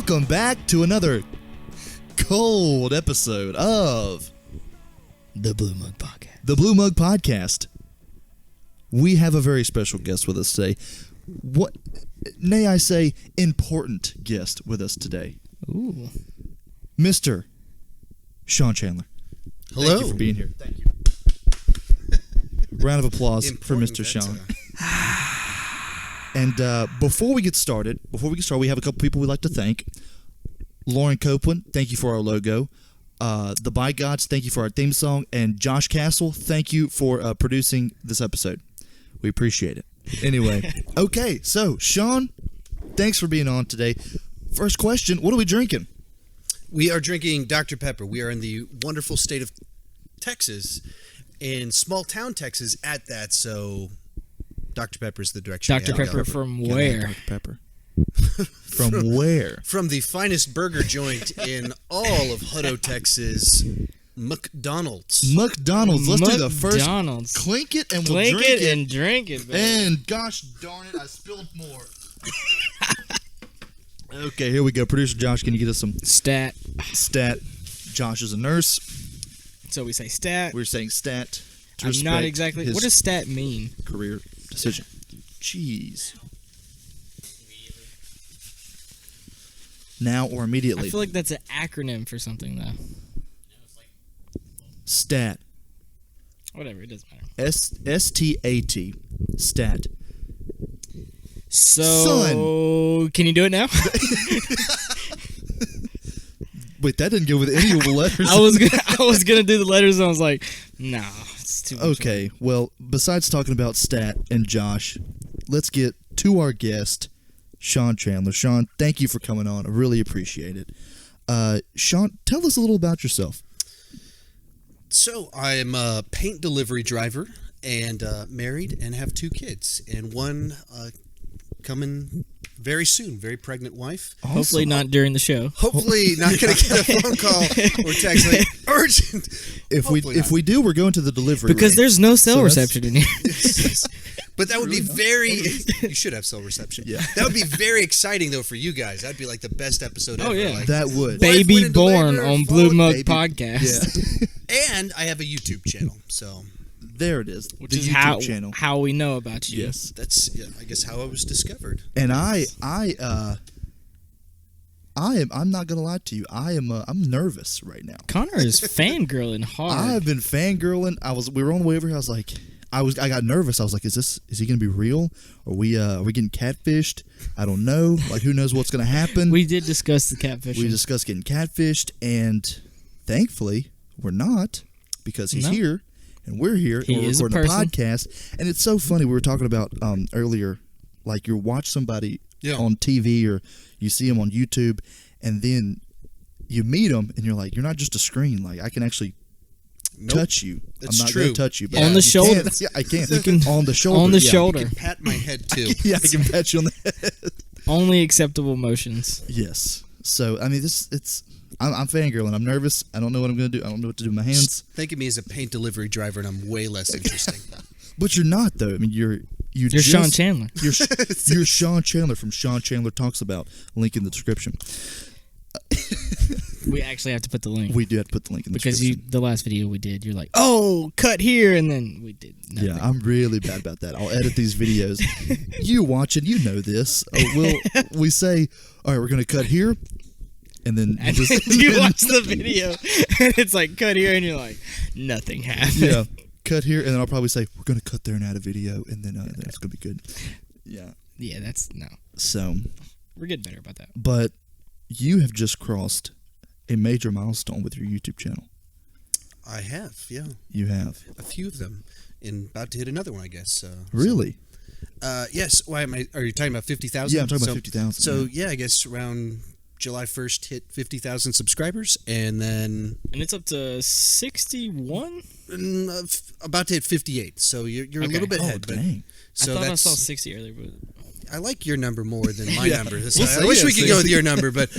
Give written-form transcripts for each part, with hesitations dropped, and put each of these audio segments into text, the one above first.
welcome back to another cold episode of The Blue Mug Podcast. The Blue Mug Podcast. We have a very special guest with us today. What, may I say, important guest with us today. Ooh. Mr. Sean Chandler. Hello. Thank you for being here. Thank you. Round of applause for Mr. Sean. And before we get started, we have a couple people we'd like to thank. Lauren Copeland, thank you for our logo. The By Gods, thank you for our theme song. And Josh Castle, thank you for producing this episode. We appreciate it. Anyway, okay, so Sean, thanks for being on today. First question, what are we drinking? We are drinking Dr. Pepper. We are in the wonderful state of Texas, in small town Texas at that, so Dr. Pepper is the direction. Dr. Pepper from where? Dr. Pepper. From where? From the finest burger joint in all of Hutto, Texas, McDonald's. McDonald's. Let's do the first. McDonald's. Clink it and we'll Clink drink it and drink it, baby. And gosh darn it, I spilled more. Okay, here we go. Producer Josh, can you get us some Stat. stat? Josh is a nurse. So we say stat. We're saying stat. To I'm not respect exactly. his What does stat mean? career decision? Jeez. Now or I immediately. feel like that's an acronym for something, though. Stat. Whatever, it doesn't matter. S-T-A-T. Stat. So, can you do it now? Wait, that didn't go with any of the letters. I was gonna do the letters, and I was like, nah, it's too much. Okay, well, besides talking about Stat and Josh, let's get to our guest, Sean Chandler. Sean, thank you for coming on. I really appreciate it. Sean, tell us a little about yourself. So I'm a paint delivery driver and married and have 2 kids, and one coming very soon, very pregnant wife. Awesome. Hopefully not during the show. Hopefully not going to get a phone call or text like, urgent. If we do, we're going to the delivery Because room. there's no cell So that's- reception in here. Yes. But that would be very... You should have cell reception. Yeah. That would be very exciting, though, for you guys. That'd be like the best episode Oh, ever. yeah. Like, That would. Baby went into born labor, on Blue followed Mug baby. Podcast. Yeah. And I have a YouTube channel, so There it is. Which the is YouTube channel. how we know about you. Yes. that's, I guess, how I was discovered. And I'm not gonna lie to you. I'm nervous right now. Connor is fangirling hard. I've been fangirling. We were on the way over here. I got nervous. I was like, is he gonna be real? Are we getting catfished? I don't know. Like, who knows what's gonna happen? We did discuss the catfishing. We discussed getting catfished, and thankfully we're not, because he's No. here and we're here and He we're is a recording a person. podcast. And it's so funny. We were talking about earlier, like, you watch somebody Yeah. on TV or you see them on YouTube, and then you meet them and you're like, you're not just a screen. Like, I can actually touch you. That's I'm not true. gonna touch you, but On the you shoulder. can. Yeah, I can. You can- on the shoulder. on the yeah. shoulder. You can pat my head, too. Yeah, I can pat you on the head. Only acceptable motions. Yes. So I mean, I'm fangirling. I'm nervous. I don't know what I'm gonna do. I don't know what to do with my hands. Think of me as a paint delivery driver, and I'm way less interesting. But you're not, though. I mean, you're Sean Chandler. You're Sean Chandler from Sean Chandler Talks About. Link in the description. We actually have to put the link. We do have to put the link in the Because description. the last video we did, you're like, oh, cut here, and then we did nothing. Yeah, I'm really bad about that. I'll edit these videos. You watch it, you know this. We say, all right, we're gonna cut here, and then And then you watch the video, and it's like, cut here, and you're like, nothing happened. yeah, cut here, and then I'll probably say we're gonna cut there and add a video, and then it's gonna be good. Yeah. Yeah, no. So, We're getting better about that. but you have just crossed a major milestone with your YouTube channel. I have, yeah. You have. A few of them. And about to hit another one, I guess. Really? Yes. Why are you talking about 50,000? Yeah, I'm talking about 50,000. So, yeah, I guess around July 1st hit 50,000 subscribers. And then And it's up to 61? about to hit 58. So you're a little bit Oh, ahead. But, dang. so I thought I that's, saw 60 earlier, but I like your number more than my Yeah. number. So We'll I see, wish yeah, we could see. go with your number, but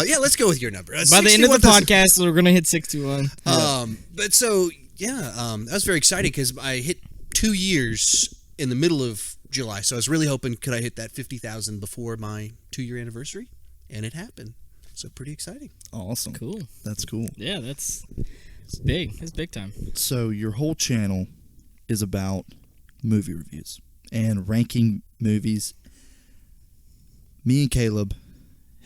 yeah, let's go with your number. by the end of the podcast, we're going to hit 61. But so yeah, that was very exciting because I hit 2 years in the middle of July, so I was really hoping could I hit that 50,000 before my 2-year anniversary, and it happened. So pretty exciting. Awesome. Cool. That's cool. Yeah, it's big. It's big time. So your whole channel is about movie reviews and ranking movies. Me and Caleb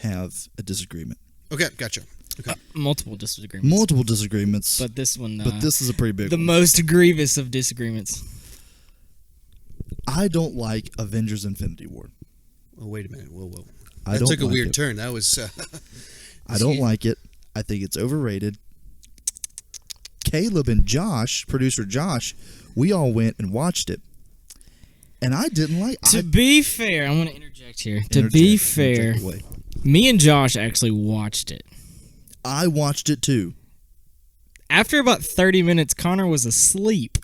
have a disagreement. Okay, gotcha. Okay. Multiple disagreements. Multiple disagreements. But this one, but this is a pretty big the one. most grievous of disagreements. I don't like Avengers Infinity War. Oh, wait a minute. Whoa. I That don't took a like weird it. turn. That was... I don't like it. I think it's overrated. Caleb and Josh, producer Josh, we all went and watched it. And I didn't like it. To be fair, I want to interject here. To be fair, me and Josh actually watched it. I watched it too. After about 30 minutes, Connor was asleep.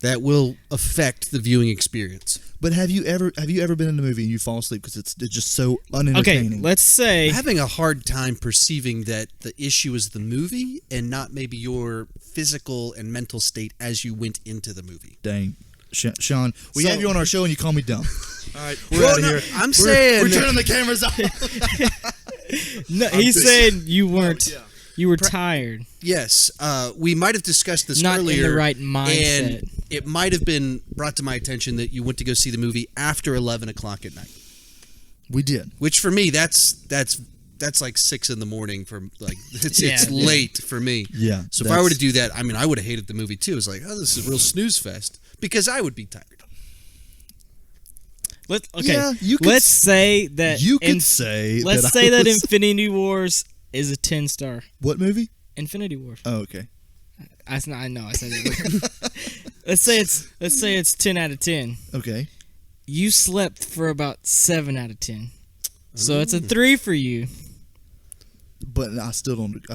That will affect the viewing experience. But have you ever been in a movie and you fall asleep because it's just so unentertaining? Okay, let's say I'm having a hard time perceiving that the issue is the movie and not maybe your physical and mental state as you went into the movie. Dang. Sean, we So- have you on our show and you call me dumb. All right, we're Well, out of no, here. I'm saying- we're turning the cameras off. no, he's saying you weren't. Yeah. You were tired. Yes, we might have discussed this Not in the earlier. right mindset. And it might have been brought to my attention that you went to go see the movie after 11 o'clock at night. We did. Which for me, that's like 6 in the morning. For like, it's Yeah. late for me. Yeah. So if I were to do that, I mean, I would have hated the movie too. It's like, oh, this is a real snooze fest because I would be tired. Yeah, you could let's say that you could say let's that say I that was- Infinity Wars is a 10-star. What movie? Infinity Wars. Oh, okay. I know. I said it weird. let's say it's 10 out of 10. Okay. You slept for about 7 out of 10. So it's a 3 for you. But I still don't.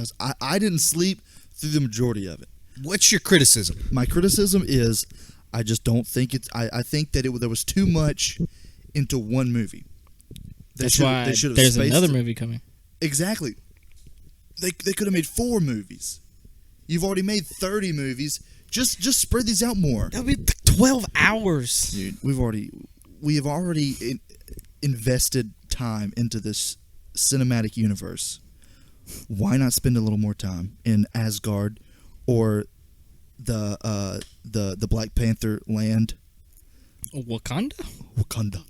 I didn't sleep through the majority of it. What's your criticism? My criticism is I just don't think it's. I think that there was too much into one movie. That's why there's another movie coming. Exactly. They could have made 4 movies. You've already made 30 movies. Just spread these out more. That'll be 12 hours. Dude, we have already invested time into this cinematic universe. Why not spend a little more time in Asgard or the Black Panther land? Wakanda? Wakanda.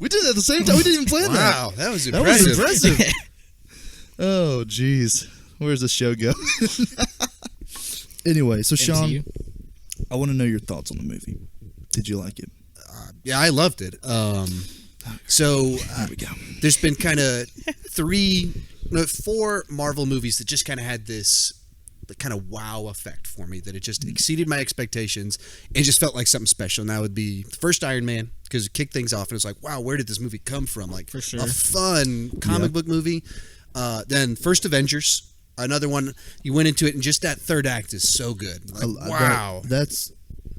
We did it at the same time. We didn't even plan that. Wow, that was That impressive. was impressive. Oh, jeez. Where's this show go? Anyway, so Sean, MCU? I want to know your thoughts on the movie. Did you like it? Yeah, I loved it. So There we go. there's been kind of 4 Marvel movies that just kind of had this kind of wow effect for me, that it just exceeded my expectations and just felt like something special. And that would be the first Iron Man, because it kicked things off and it's like, wow, where did this movie come from? Like, For sure. a fun comic book movie. Then first Avengers, another one. You went into it and just that third act is so good. Like, wow.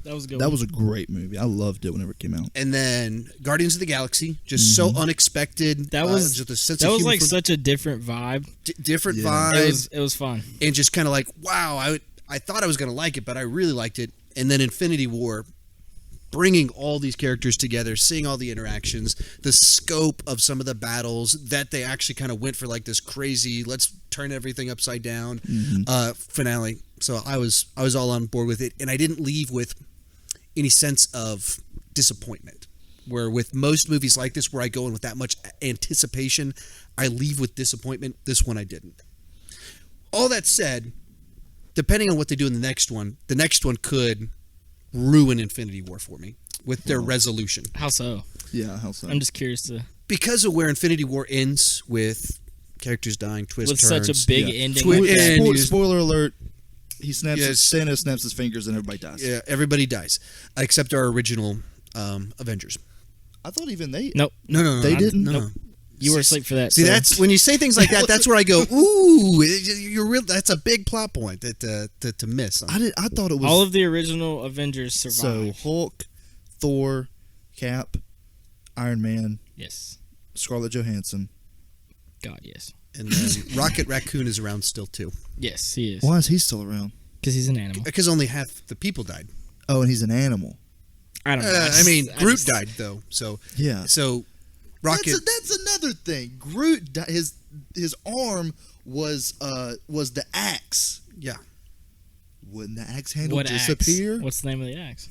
That was a good. that was a great movie. I loved it whenever it came out. And then Guardians of the Galaxy, just so unexpected. That was just a sense that of was humor like from- such a different vibe. different Yeah. vibe. It was fun. And just kind of like, wow, I thought I was going to like it, but I really liked it. And then Infinity War, bringing all these characters together, seeing all the interactions, the scope of some of the battles, that they actually kind of went for like this crazy, let's turn everything upside down finale. So I was all on board with it, and I didn't leave with any sense of disappointment. Where with most movies like this, where I go in with that much anticipation, I leave with disappointment. This one I didn't. All that said, depending on what they do in the next one could ruin Infinity War for me with their resolution. How so? Yeah, how so? I'm just curious to. Because of where Infinity War ends with characters dying, twists, With turns. such a big Yeah. ending. Twi- like that. and you- Spoiler alert. He snaps. Yes. Thanos snaps his fingers and everybody dies. Yeah, everybody dies except our original Avengers. I thought even they. Nope. No, They didn't? No. Nope. You were asleep for that. See, so- that's when you say things like that. That's where I go, ooh, you're real. That's a big plot point to miss. I thought it was all of the original Avengers so survived. Hulk, Thor, Cap, Iron Man, Yes. Scarlett Johansson. God, yes. And then Rocket Raccoon is around still too, Yes, he is. Why is he still around? Because he's an animal. because only half the people died. Oh, and he's an animal. I don't know. I mean, Groot died though, so Yeah. so Rocket. That's another thing. Groot, his arm was the axe. Yeah. Wouldn't the axe handle What disappear? axe? What's the name of the axe?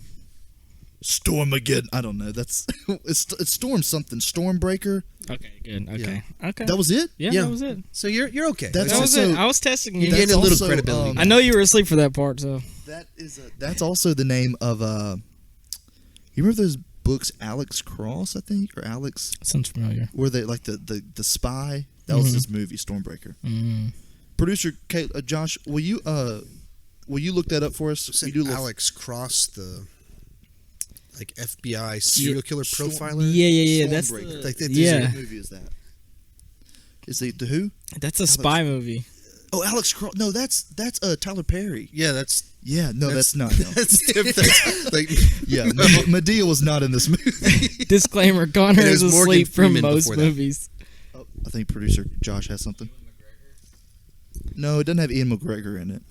Stormageddon. I don't know. That's it's Storm something. Stormbreaker. Okay, good. Okay, okay. That was it. Yeah, Yeah. that was it. So you're okay. That's That was also- it. I was testing you. You're getting a That's little also, credibility. I know you were asleep for that part, so. That's also the name of you remember those books, Alex Cross, I think, or Alex, Sounds familiar. where they like the spy? That was his movie, Stormbreaker. Producer Josh, will you look that up for us? So You do look- Alex Cross, the like FBI serial killer profiler. Yeah. That's Stormbreaker. Like, yeah. What movie is that? Is it the who? That's a spy movie. Oh, Alex Cross. No, that's Tyler Perry. Yeah, that's Yeah, no, that's not him. that's different. Like, Yeah, Medea was not in this movie. Disclaimer: Connor And it is was Morgan asleep from Freeman most before that. movies. Oh, I think producer Josh has something. No, it doesn't have Ian McGregor in it.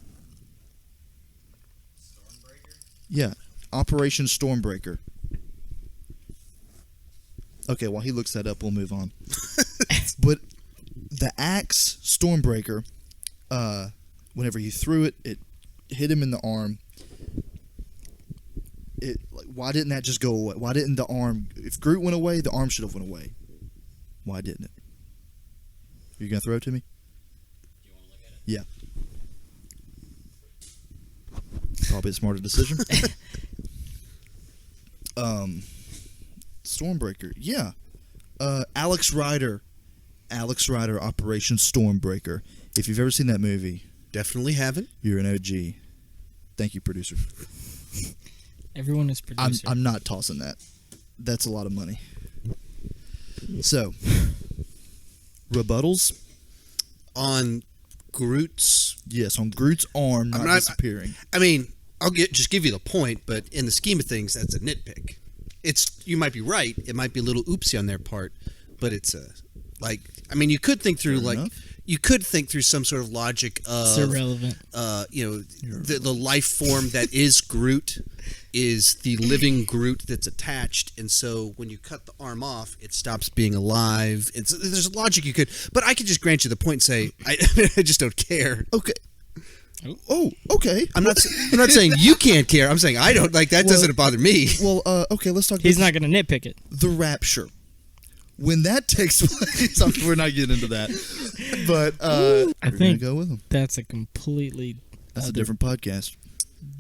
Yeah, Operation Stormbreaker. Okay, while he looks that up, we'll move on. But the axe Stormbreaker, whenever he threw it, it hit him in the arm. Why didn't that just go away? Why didn't the arm? If Groot went away, the arm should have went away. Why didn't it? Are you gonna throw it to me? You want to look at it? Yeah. Probably a smarter decision. Stormbreaker. Yeah. Alex Rider, Operation Stormbreaker. If you've ever seen that movie, definitely haven't. you're an OG. Thank you, producer. Everyone is producer. I'm not tossing that. That's a lot of money. So, rebuttals? On Groot's. Yes, on Groot's arm not disappearing. I mean, I'll just give you the point, but in the scheme of things, that's a nitpick. You might be right. It might be a little oopsie on their part, but it's you could think through Fair enough. you could think through some sort of logic of It's irrelevant. The life form that is Groot is the living Groot that's attached, and so when you cut the arm off, it stops being alive. There's a logic you could, but I could just grant you the point and say I just don't care. Okay. Oh, okay. I'm not saying you can't care. I'm saying I don't like that. Well- Doesn't bother me. Well, okay, let's talk He's about not going to nitpick it. the rapture. When that takes place, we're not getting into that. But I we're gonna think go with them. that's a completely. That's a other- different podcast.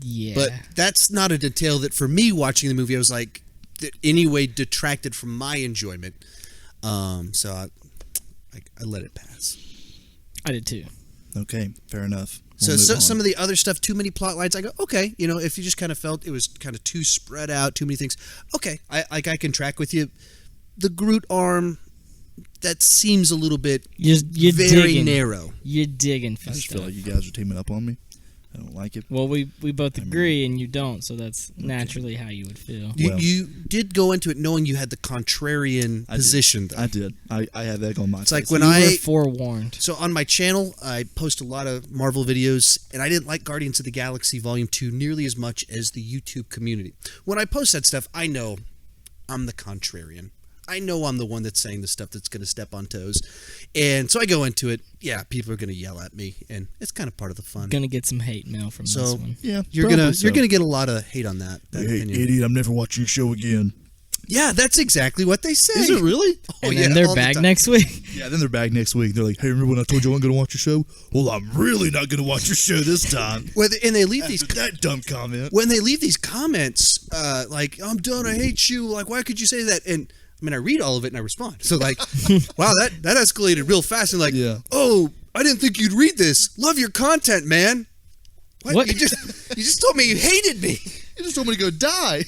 Yeah. But that's not a detail that for me watching the movie I was like that anyway detracted from my enjoyment. So I let it pass. I did too. Okay, fair enough. So, We'll move on. some of the other stuff, too many plot lines, I go, okay, if you just kind of felt it was kind of too spread out, too many things, okay, I can track with you. The Groot arm, that seems a little bit You're very digging. narrow. You're digging for I just stuff. feel like you guys are teaming up on me. I don't like it. Well, we both agree and you don't, so that's naturally how you would feel. Well- You did go into it knowing you had the contrarian I did. position, though. I did. I have egg on my It's face. like when You were I forewarned. So on my channel, I post a lot of Marvel videos, and I didn't like Guardians of the Galaxy Volume 2 nearly as much as the YouTube community. When I post that stuff, I know I'm the contrarian. I know I'm the one that's saying the stuff that's going to step on toes. And so I go into it, yeah, people are going to yell at me, and it's kind of part of the fun. Gonna get some hate mail from So- this one. Yeah, You're probably gonna so. you're gonna get a lot of hate on that Hey, opinion. idiot! I'm never watching your show again. Yeah, that's exactly what they say. Is it really? Oh, And yeah, then they're all the back time. next week. Yeah. Then they're back next week. They're like, "Hey, remember when I told you I wasn't going to watch your show? Well, I'm really not going to watch your show this time." And they leave these After that dumb comment. when they leave these comments, like, I'm done, I hate you, like, why could you say that? And I mean, I read all of it and I respond. So, like, wow, that escalated real fast. And like, Yeah. oh, I didn't think you'd read this. Love your content, man. What? You just told me you hated me. You just told me to go die.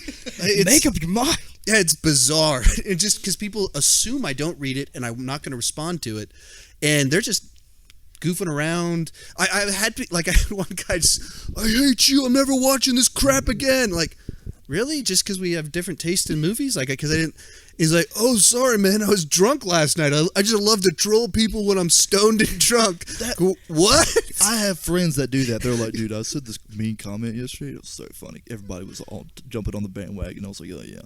Make up your mind. Yeah, it's bizarre. And just because people assume I don't read it and I'm not going to respond to it, and they're just goofing around. I had one guy just, I hate you. I'm never watching this crap again. Like, really? Just because we have different taste in movies? Like, because I didn't. He's like, oh, sorry, man. I was drunk last night. I just love to troll people when I'm stoned and drunk. What? I have friends that do that. They're like, dude, I said this mean comment yesterday. It was so funny. Everybody was all jumping on the bandwagon. I was like, oh, yeah.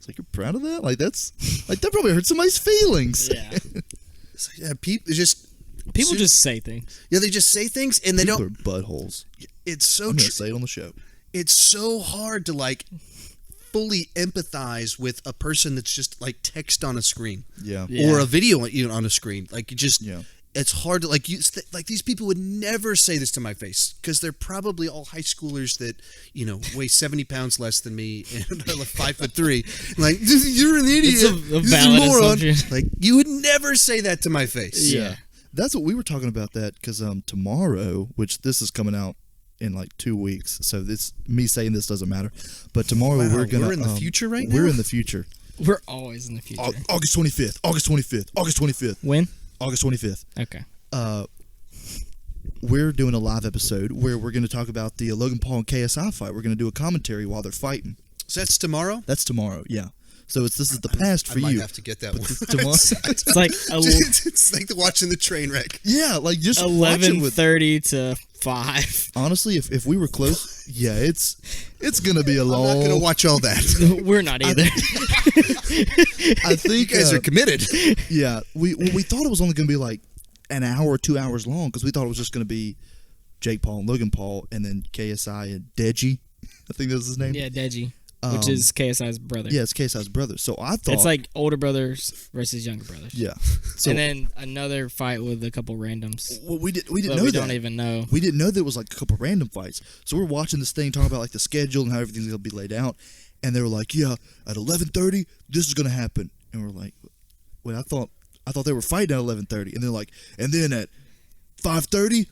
It's like, you're proud of that? Like, that's like that probably hurt somebody's feelings. Yeah. Yeah, people just say things. Yeah, they just say things and they People don't. are buttholes. It's so I'm gonna say it on the show. It's so hard to like fully empathize with a person that's just like text on a screen, Yeah. or a video on a screen. Like you just, Yeah. it's hard to like like these people would never say this to my face because they're probably all high schoolers that weigh 70 pounds less than me and are like 5'3". Like, you're an idiot. It's a You're valid a moron. assumption. Like, you would never say that to my face. Yeah. That's what we were talking about, that because tomorrow, which this is coming out in like 2 weeks, so this me saying this doesn't matter, but tomorrow Wow, we're gonna we're in the future right now? We're in the future. We're always in the future. August 25th. August 25th. When? August 25th. Okay. We're doing a live episode where we're going to talk about the Logan Paul and KSI fight. We're going to do a commentary while they're fighting. So that's tomorrow? That's tomorrow, yeah. So this is the past for I might you. have to get that But one. this is tomorrow. It's like It's like watching the train wreck. Yeah, like just watching with. 11:30 to 5. Honestly, if we were close, yeah, it's gonna be a I'm long. not going to watch all that. We're not either. I think You guys are committed. Yeah, we thought it was only gonna be like an hour or 2 hours long because we thought it was just gonna be Jake Paul and Logan Paul and then KSI and Deji. I think that's his name. Yeah, Deji, which is KSI's brother. Yeah, it's KSI's brother. So I thought It's like older brothers versus younger brothers. yeah. So And then another fight with a couple randoms. well, we didn't But know we that. don't even know. We didn't know there was like a couple random fights. So we're watching this thing talking about like the schedule and how everything's gonna be laid out. And they were like, yeah, at 11:30, this is gonna happen. And we're like, wait, I thought they were fighting at 11:30. And they're like, and then at 5:30,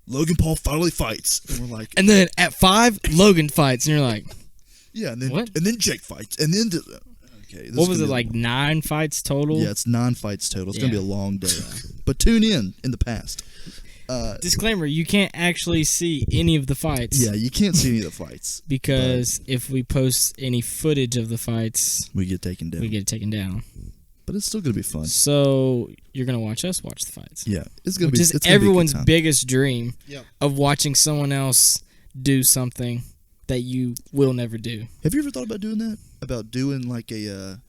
Logan Paul finally fights. And we're like, And then at 5, Logan fights, and you're like, yeah, and then What? And then Jake fights, and then okay, this what is was gonna it, be like 9 fights total? Yeah, it's 9 fights total. It's gonna be a Yeah. long day. But tune in the past. Disclaimer, you can't actually see any of the fights. Yeah, you can't see any of the fights. Because if we post any footage of the fights, We get taken down. we get it taken down. But it's still gonna be fun. So you're going to watch us watch the fights. Yeah, it's gonna Which be. is It's gonna everyone's be a good time. biggest dream Yeah. of watching someone else do something that you will never do. Have you ever thought about doing that? About doing like a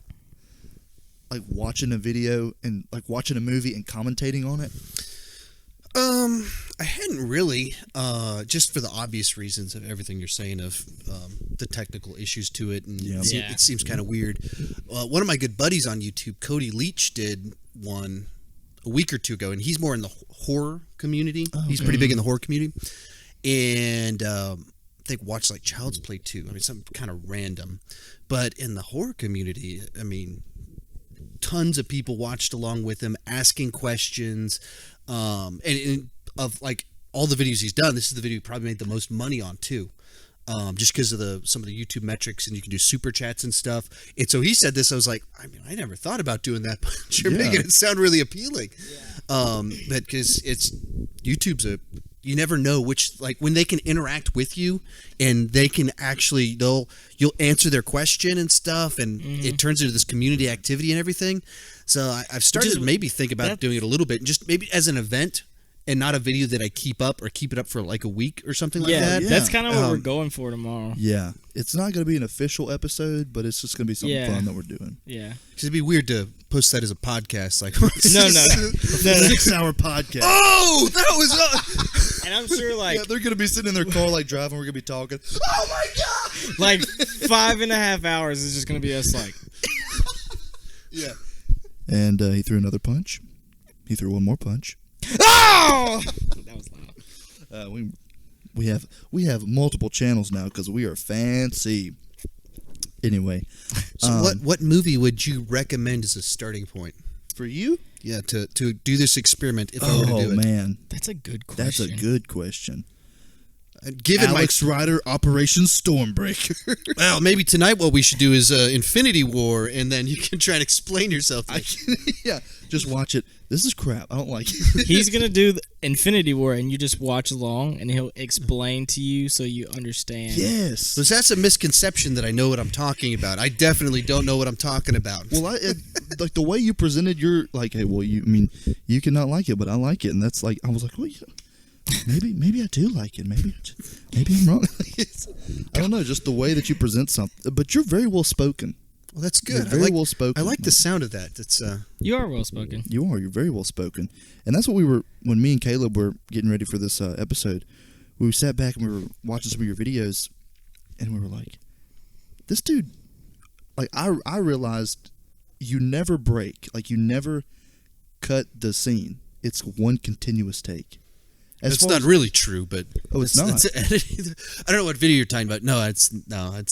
like watching a video and like watching a movie and commentating on it? I hadn't really, just for the obvious reasons of everything you're saying of the technical issues to it, and Yeah. Yeah. it seems kind of weird. One of my good buddies on YouTube, Cody Leach, did one a week or two ago, and he's more in the horror community. He's pretty big in the horror community, and they watched like Child's Play 2. I mean, something kind of random, but in the horror community, I mean, tons of people watched along with him, asking questions. And of like all the videos he's done, this is the video he probably made the most money on too, just because of some of the YouTube metrics, and you can do super chats and stuff. And so he said this, I was like, I mean, I never thought about doing that, but you're Yeah. making it sound really appealing. But because YouTube's you never know which, like when they can interact with you and they can actually you'll answer their question and stuff, and it turns into this community activity and everything. So I've started to maybe think about doing it a little bit, and just maybe as an event and not a video that I keep up or keep it up for like a week or something like that. Yeah. That's kind of what we're going for tomorrow. Yeah, it's not going to be an official episode, but it's just going to be something fun that we're doing. Yeah. Because it'd be weird to post that as a podcast. Like, No. 6-hour podcast. Oh, that was. And I'm sure, like, Yeah, they're going to be sitting in their car, like driving. We're going to be talking. Oh my god! like 5.5 hours is just going to be us, like, Yeah. And he threw another punch. He threw one more punch. oh! That was loud. We have multiple channels now because we are fancy. Anyway, So what movie would you recommend as a starting point? for you? Yeah, to do this experiment if I were to Oh do it. man, That's a good question. that's a good question. Given Alex Rider, Operation Stormbreaker. well, maybe tonight what we should do is Infinity War, and then you can try and explain yourself. Yeah, just watch it. This is crap. I don't like it. He's going to do the Infinity War, and you just watch along, and he'll explain to you so you understand. Yes. So that's a misconception that I know what I'm talking about. I definitely don't know what I'm talking about. Well, like the way you presented your like, hey, well, you cannot like it, but I like it, and that's like, I was like, well, maybe I do like it. Maybe I'm wrong. I don't know, just the way that you present something. But you're very well spoken. Well, that's You're good. very well spoken. I like the sound of that. That's You are well spoken. You are. You're very well spoken, and that's what we were when me and Caleb were getting ready for this episode. We sat back and we were watching some of your videos, and we were like, "This dude." Like I realized you never break. Like you never cut the scene. It's one continuous take. It's not really true, but it's not. I don't know what video you're talking about. No, it's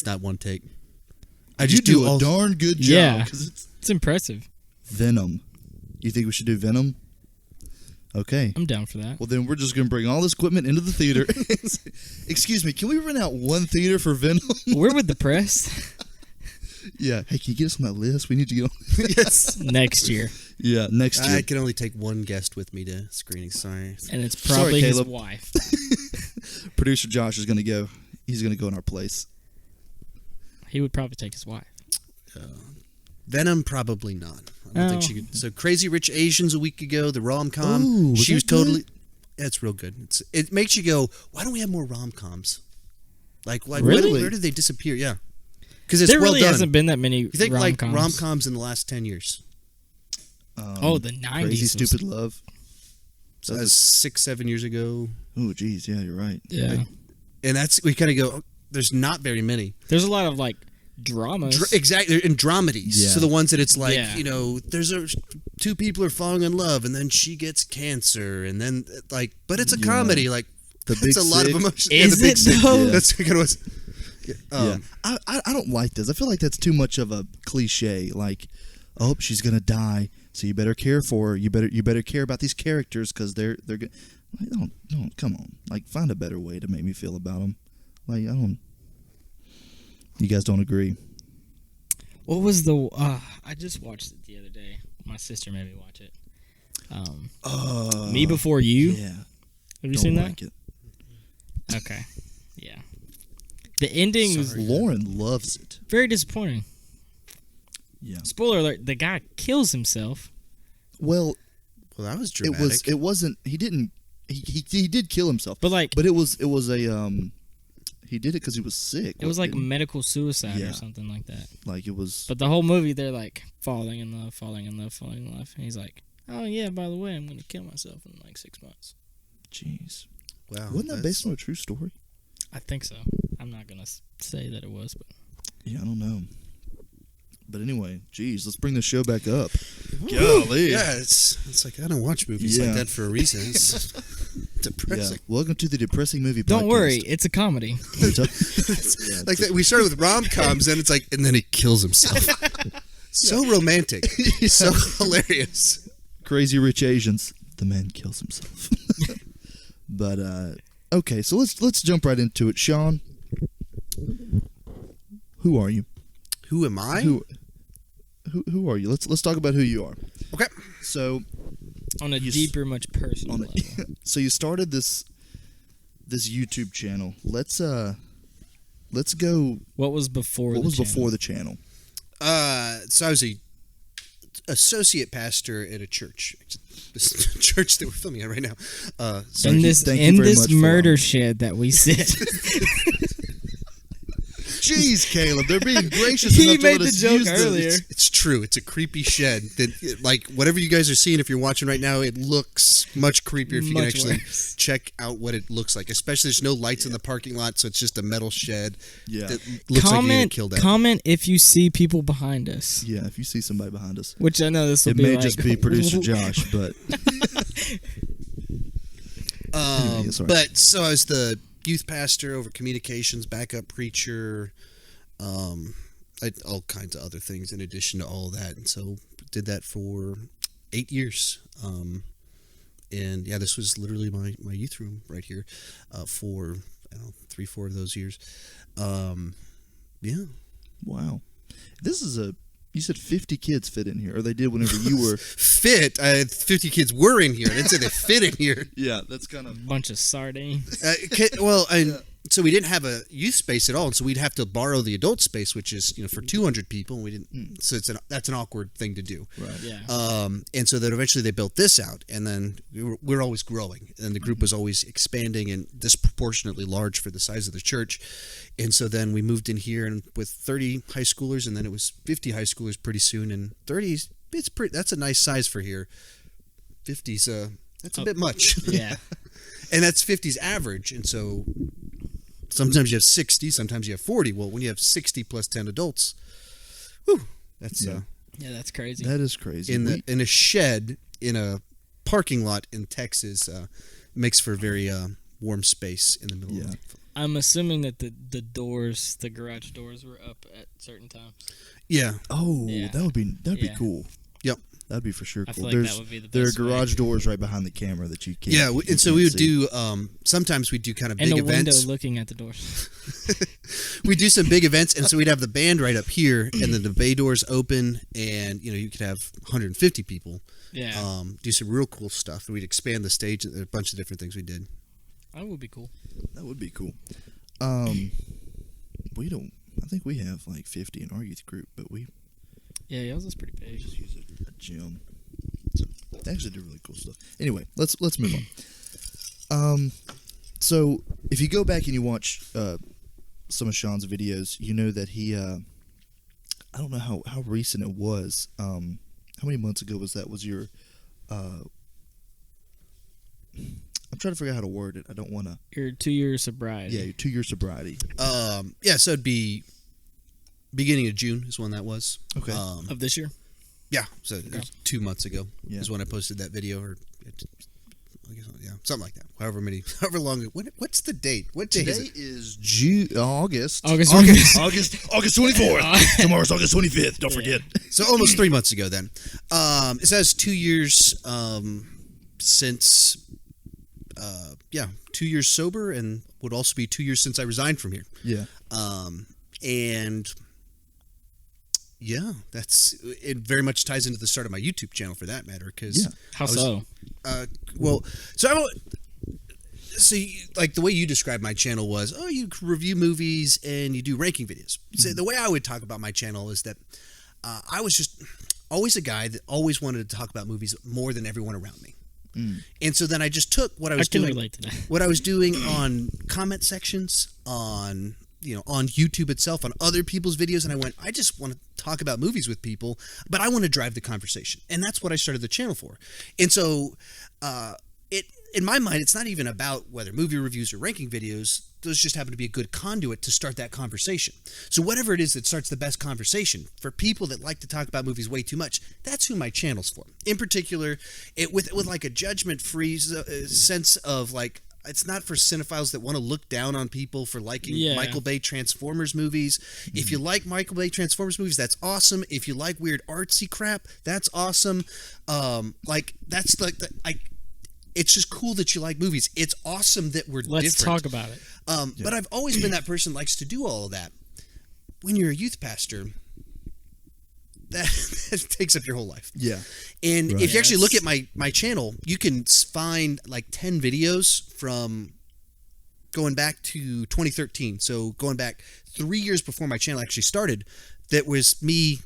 not one take. I just do a darn good job. Yeah, 'cause it's impressive. Venom. You think we should do Venom? Okay. I'm down for that. Well, then we're just going to bring all this equipment into the theater. Excuse me, can we rent out one theater for Venom? We're with the press. Yeah. Hey, can you get us on that list? We need to get on. Yes. Next year. Yeah, next year. I can only take one guest with me to screening. Sorry. And it's probably his Caleb. wife. Producer Josh is going to go. He's going to go in our place. He would probably take his wife. Venom, probably not. I don't think she could. So, Crazy Rich Asians a week ago, the Ooh, rom-com. was She was that good? totally. It's real good. It makes you go, why don't we have more rom-coms? Like Really? where did they disappear? Yeah. Because it's There well really done. hasn't been that many You think rom-coms. like rom-coms in the last 10 years? The 90s. Crazy was- Stupid Love. So that's 6-7 years ago. Oh, geez. Yeah, you're right. Yeah. And we kind of go, there's not very many. There's a lot of like dramas. Exactly, and dramedies. Yeah. So the ones that it's like, Yeah. there's two people are falling in love, and then she gets cancer, and then but it's a comedy. Like The it's Big a lot of Sick. emotion. Is the Big it, Sick. though? Yeah. That's kind of what's. Yeah. I don't like this. I feel like that's too much of a cliche. Like, oh, she's gonna die, so you better care for her. You better care about these characters because they're good. Like, don't come on. Like, find a better way to make me feel about them. Like, I don't. You guys don't agree? What was the? I just watched it the other day. My sister made me watch it. Me Before You. Yeah. Have you Don't seen like that? it. Okay. Yeah. The ending was Lauren loves it. very disappointing. Yeah. Spoiler alert: the guy kills himself. Well, Well, that was dramatic. it wasn't. He didn't. He did kill himself. But like, But it was a he did it because he was sick. it was like didn't- medical suicide Yeah. or something like that. like it was. But the whole movie, they're like falling in love, falling in love, falling in love. And he's like, "Oh yeah, by the way, I'm gonna kill myself in like 6 months." Jeez, Wow, wasn't that based on a true story? I think so. I'm not gonna say that it was, but Yeah, I don't know. But anyway, geez, let's bring the show back up. Golly. Yeah, it's like I don't watch movies Yeah. like that for a reason. It's depressing. Yeah. Welcome to the depressing movie. don't podcast. worry, it's a comedy. Like that, we started with rom-coms, and it's like, and then he kills himself. So romantic, so hilarious. Crazy Rich Asians. The man kills himself. But okay, so let's jump right into it. Sean, who are you? Who am I? Who are you? Let's talk about who you are. Okay. So On a deeper, much personal on level. so you started this YouTube channel. Let's go. What was before? What the was channel? before the channel? So I was a associate pastor at a church. This church that we're filming at right now. So In this thank you very much for- murder shed that we sit. Jeez, Caleb, they're being gracious He enough to made let the us joke use this. earlier. it's true. It's a creepy shed. That like whatever you guys are seeing, if you're watching right now, it looks much creepier if you can Much actually worse. check out what it looks like. Especially there's no lights in the parking lot, so it's just a metal shed. Yeah. That looks like you get killed out. Comment if you see people behind us. Yeah, if you see somebody behind us, Which I know this will it be may like, just be producer Josh, but Anyway, sorry. But so I was the youth pastor over communications, backup preacher, all kinds of other things in addition to all of that. And so did that for 8 years. And yeah, this was literally my youth room right here for, I don't know, 3-4 of those years. Yeah. wow, this is you said 50 kids fit in here, or they did whenever you were. Fit. 50 kids were in here. I didn't say they fit in here. Yeah, that's kind of. bunch of sardines. so we didn't have a youth space at all, and so we'd have to borrow the adult space, which is for 200 people. And we didn't, so that's an awkward thing to do. Right. Yeah. And so then eventually they built this out, and then we were always growing, and the group was always expanding and disproportionately large for the size of the church. And so then we moved in here, and with 30 high schoolers, and then it was 50 high schoolers pretty soon, and 30's that's a nice size for here. 50's that's a bit much. Yeah. And that's 50's average, and so sometimes you have 60, sometimes you have 40. Well, when you have 60 plus 10 adults, whew, that's Yeah, that's crazy. That is crazy. in a shed in a parking lot in Texas. Makes for a very warm space in the middle. Yeah. Of I'm assuming that the garage doors were up at certain times. Yeah. Oh, Yeah. that'd be cool. Yep. That'd be for sure I cool. feel like that would be the There are best way. garage doors right behind the camera that you can't. Yeah, you and so we can't would see. do. Sometimes we'd do kind of And big a window events. looking at the doors. We do some big events, and so we'd have the band right up here, and then the bay doors open, and you could have 150 people. Yeah. Do some real cool stuff. We'd expand the stage. There are a bunch of different things we did. That would be cool. That would be cool. We don't. I think we have like 50 in our youth group, but we Yeah, yours is pretty big. just use a gym. So they actually do really cool stuff. Anyway, let's move on. So if you go back and you watch some of Sean's videos, you know that he. I don't know how recent it was. How many months ago was that? Was your? I'm trying to figure out how to word it. I don't want to. Your 2-year sobriety. Yeah, your 2-year sobriety. Yeah, so it'd be beginning of June is when that was. Okay. Of this year? Yeah, so it was 2 months ago Yeah. is when I posted that video, or I guess, yeah, something like that. However long. What's the date? What day Today is it? is August. August. August 24th. Tomorrow's August 25th. Don't forget. So almost 3 months ago then. It says 2 years since, 2 years sober, and would also be 2 years since I resigned from here. Yeah. And yeah, it very much ties into the start of my YouTube channel for that matter. Because Yeah. How so? Like the way you described my channel was, you review movies and you do ranking videos. So the way I would talk about my channel is that I was just always a guy that always wanted to talk about movies more than everyone around me. And so then I just took what I was can doing, relate to that. what I was doing on comment sections, on YouTube itself, on other people's videos, and I went, I just want to talk about movies with people, but I want to drive the conversation, and that's what I started the channel for. And so, in my mind, it's not even about whether movie reviews or ranking videos. Those just happen to be a good conduit to start that conversation. So whatever it is that starts the best conversation for people that like to talk about movies way too much, that's who my channel's for. In particular, with like a judgment-free sense of like, it's not for cinephiles that want to look down on people for liking Michael Bay Transformers movies. If you like Michael Bay Transformers movies, that's awesome. If you like weird artsy crap, that's awesome. It's just cool that you like movies. It's awesome that we're different. Let's talk about it. But I've always been that person that likes to do all of that. When you're a youth pastor, that takes up your whole life. Yeah. And Right. if you actually look at my channel, you can find like 10 videos from going back to 2013. So going back 3 years before my channel actually started, that was me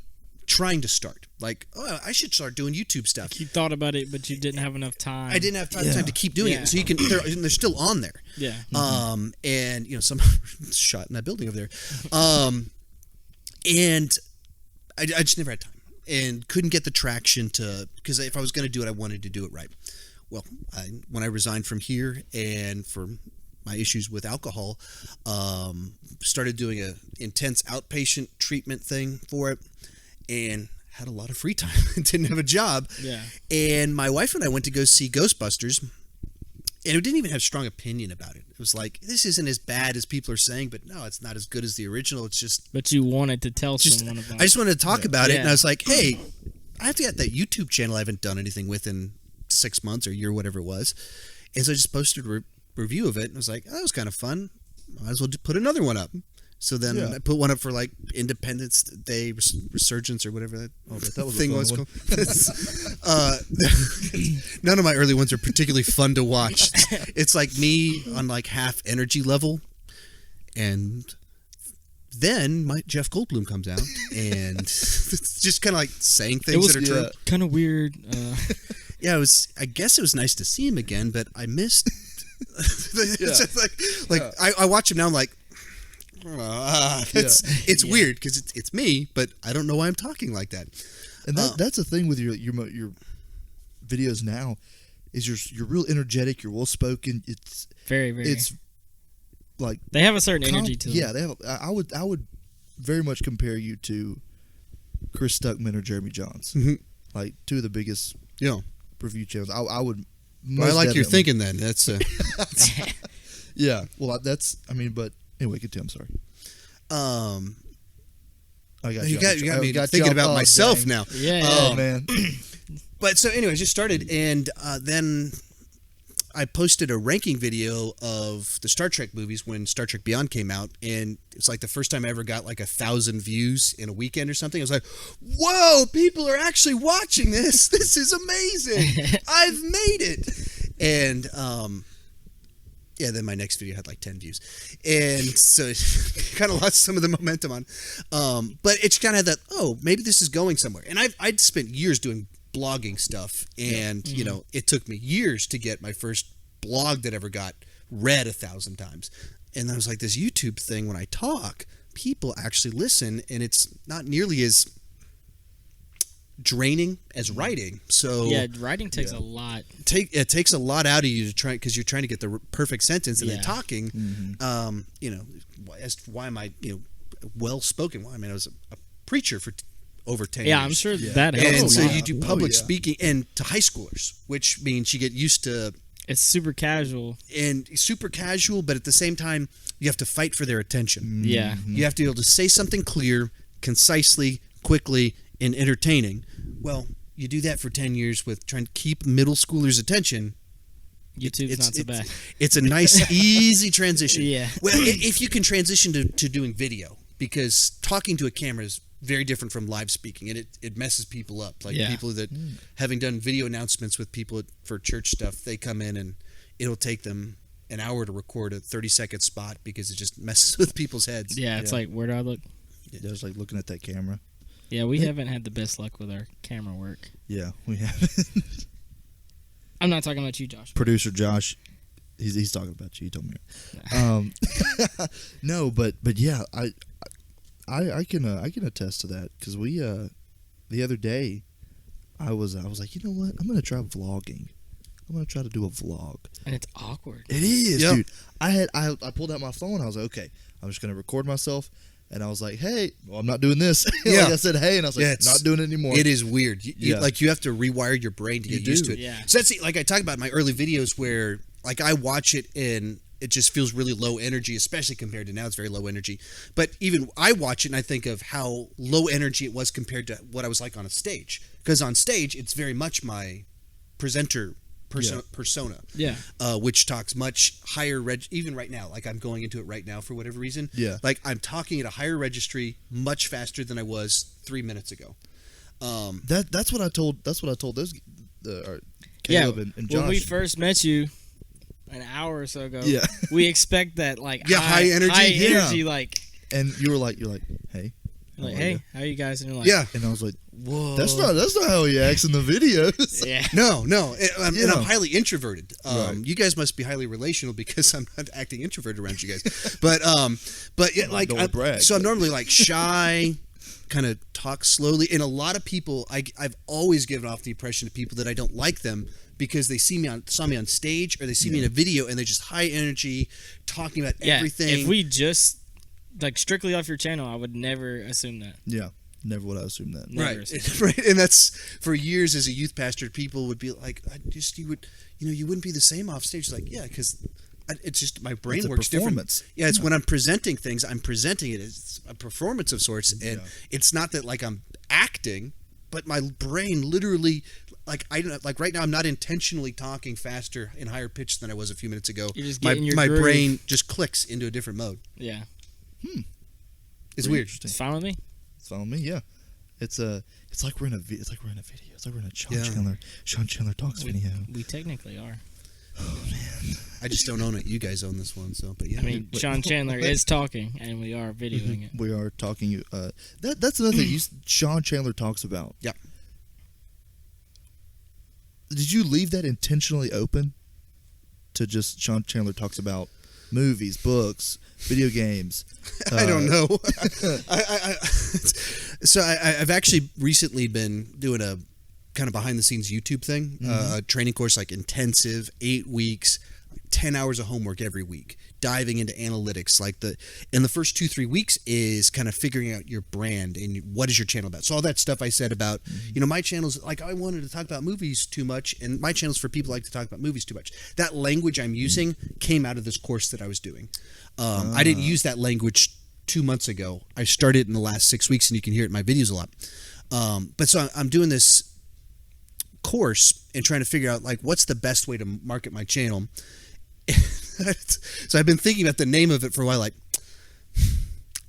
trying to start. Like, I should start doing YouTube stuff. You thought about it, but you didn't have enough time. I didn't have time to keep doing Yeah. it. So they're still on there. Yeah. And some shot in that building over there. And I just never had time and couldn't get the traction because if I was going to do it, I wanted to do it right. Well, when I resigned from here and for my issues with alcohol, started doing a intense outpatient treatment thing for it, and had a lot of free time and didn't have a job. Yeah. And my wife and I went to go see Ghostbusters, and it didn't even have a strong opinion about it. It was like, this isn't as bad as people are saying, but no, it's not as good as the original. It's just... But you wanted to tell someone about it. I just wanted to talk about it, and Yeah. I was like, hey, I have to get that YouTube channel I haven't done anything with in 6 months or a year, whatever it was. And so I just posted a review of it, and I was like, that was kind of fun. Might as well put another one up. So then I put one up for like Independence Day Resurgence or whatever that was thing a was fun called. None of my early ones are particularly fun to watch. It's like me on like half energy level. And then Jeff Goldblum comes out and it's just kind of like saying things that are true. Kind of weird. Yeah, I guess it was nice to see him again, but I missed. It's just I watch him now. I'm like, it's weird because it's me, but I don't know why I'm talking like that. And that's the thing with your videos now, is you're real energetic, you're well spoken. It's very, very. It's like they have a certain energy to them. Yeah, they have. I would very much compare you to Chris Stuckman or Jeremy Johns, like two of the biggest review channels. I would. Well, I like your thinking then. That's yeah. Well, that's. I mean, but anyway, continue. I'm sorry. I got you got me thinking about myself now. Yeah. Oh man. But so anyway, I just started, and then I posted a ranking video of the Star Trek movies when Star Trek Beyond came out, and it's like the first time I ever got like 1,000 views in a weekend or something. I was like, whoa, people are actually watching this. This is amazing. I've made it. And yeah, then my next video had like 10 views. And so it kind of lost some of the momentum on. But it's kind of that, maybe this is going somewhere. And I'd spent years doing blogging stuff, and you know, it took me years to get my first blog that ever got read 1,000 times. And then I was like, this YouTube thing, when I talk, people actually listen, and it's not nearly as draining as writing. So yeah, writing takes a lot. It takes a lot out of you to try, because you're trying to get the perfect sentence, and then talking. You know, why am I well spoken? Well, I mean, I was a preacher for over 10 years. Yeah, I'm sure that helps. And so you do public speaking, and to high schoolers, which means you get used to. It's super casual. And super casual, but at the same time, you have to fight for their attention. Yeah. You have to be able to say something clear, concisely, quickly, and entertaining. Well, you do that for 10 years with trying to keep middle schoolers' attention. YouTube's not so bad. It's a nice, easy transition. Yeah. Well, if you can transition to doing video, because talking to a camera is very different from live speaking, and it messes people up. Like people that, having done video announcements with people for church stuff, they come in and it'll take them an hour to record a 30-second spot because it just messes with people's heads. Yeah, it's like, where do I look? Yeah, it's like looking at that camera. Yeah, we haven't had the best luck with our camera work. Yeah, we haven't. I'm not talking about you, Josh. Producer Josh, he's talking about you. He told me. No, but yeah, I can attest to that, because we the other day I was like, you know what, I'm gonna try vlogging. I'm gonna try to do a vlog. And it's awkward. It is, dude. I pulled out my phone. I was like, okay, I'm just gonna record myself. And I was like, hey, well, I'm not doing this. Like I said, hey, and I was like, not doing it anymore. It is weird. You have to rewire your brain to get used to it. Yeah. So that's like I talk about in my early videos where like I watch it and it just feels really low energy, especially compared to now. It's very low energy. But even I watch it and I think of how low energy it was compared to what I was like on a stage. Because on stage, it's very much my presenter persona, which talks much higher even right now. Like I'm going into it right now for whatever reason. Like I'm talking at a higher registry much faster than I was 3 minutes ago. That's what I told those Caleb and Josh. When we first met you an hour or so ago, we expect that like high energy, like. And you were like, hey. Like, hey, how are you guys? And you're like, and I was like, whoa, that's not how he acts in the videos. Yeah, no, and I'm highly introverted. You guys must be highly relational because I'm not acting introverted around you guys. But yeah, like, so I'm normally like shy, kind of talk slowly, and a lot of people, I've always given off the impression to people that I don't like them because they saw me on stage or they see me in a video and they're just high energy, talking about everything. If we just like strictly off your channel, I would never assume that. Yeah, never would I assume that. Right. And that's for years as a youth pastor, people would be like, you wouldn't be the same off stage. Like, yeah, because it's just my brain works different. Yeah, it's when I'm presenting things, I'm presenting it as a performance of sorts, and it's not that like I'm acting, but my brain literally. Like right now, I'm not intentionally talking faster and higher pitch than I was a few minutes ago. You're just my brain just clicks into a different mode. Yeah. It's weird. It's fine with me. It's fine with me. Yeah. It's like we're in a video. It's like we're in a Sean Chandler Talks video. We technically are. Oh man. I just don't own it. You guys own this one, so but yeah. I mean, Sean Chandler is talking, and we are videoing it. We are talking. That's another thing Sean Chandler talks about. Yeah. Did you leave that intentionally open to just Sean Chandler talks about movies, books, video games? I don't know. I've actually recently been doing a kind of behind the scenes YouTube thing, a training course, like intensive, 8 weeks, 10 hours of homework every week, diving into analytics. And the first 2-3 weeks is kind of figuring out your brand and what is your channel about. So all that stuff I said about, my channel's like, I wanted to talk about movies too much, and my channel's for people who like to talk about movies too much. That language I'm using came out of this course that I was doing. I didn't use that language 2 months ago. I started in the last 6 weeks, and you can hear it in my videos a lot. But so I'm doing this course and trying to figure out like what's the best way to market my channel. So I've been thinking about the name of it for a while. Like,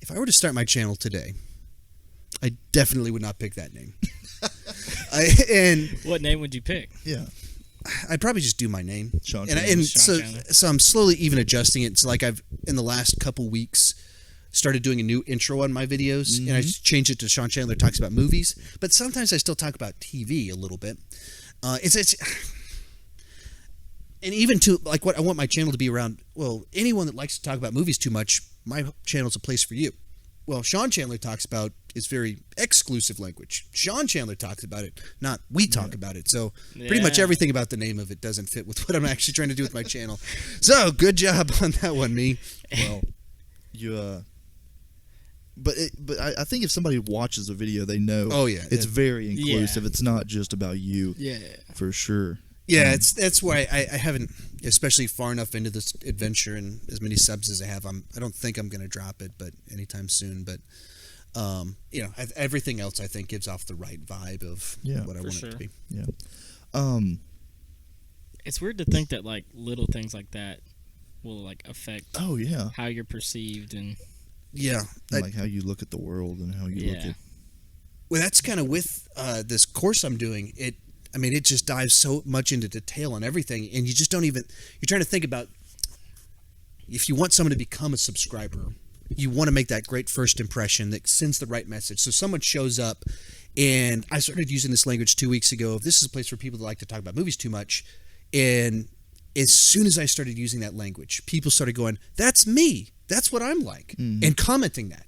if I were to start my channel today, I definitely would not pick that name. What name would you pick? Yeah, I'd probably just do my name. Sean And Chandler. so I'm slowly even adjusting it. So like I've in the last couple weeks started doing a new intro on my videos, and I just changed it to Sean Chandler Talks About Movies. But sometimes I still talk about TV a little bit. And even to like what I want my channel to be around. Well, anyone that likes to talk about movies too much, my channel's a place for you. Well, Sean Chandler Talks About is very exclusive language. Sean Chandler talks about it, not we talk about it. So pretty much everything about the name of it doesn't fit with what I'm actually trying to do with my channel. So good job on that one, me. Well, you But I think if somebody watches a video, they know. Oh yeah, it's very inclusive. Yeah. It's not just about you. Yeah. For sure. Yeah, that's why I haven't, especially far enough into this adventure and as many subs as I have. I don't think I'm going to drop it, but anytime soon. But everything else I think gives off the right vibe of what I want it to be. Yeah. It's weird to think that like little things like that will like affect. Oh yeah. How you're perceived and. Yeah, like how you look at the world and how you look at. Well, that's kind of with this course I'm doing. It just dives so much into detail on everything, and you just don't even. You're trying to think about if you want someone to become a subscriber, you want to make that great first impression that sends the right message. So someone shows up, and I started using this language 2 weeks ago. This is a place for people that like to talk about movies too much, and as soon as I started using that language, people started going, "That's me. That's what I'm like," and commenting that.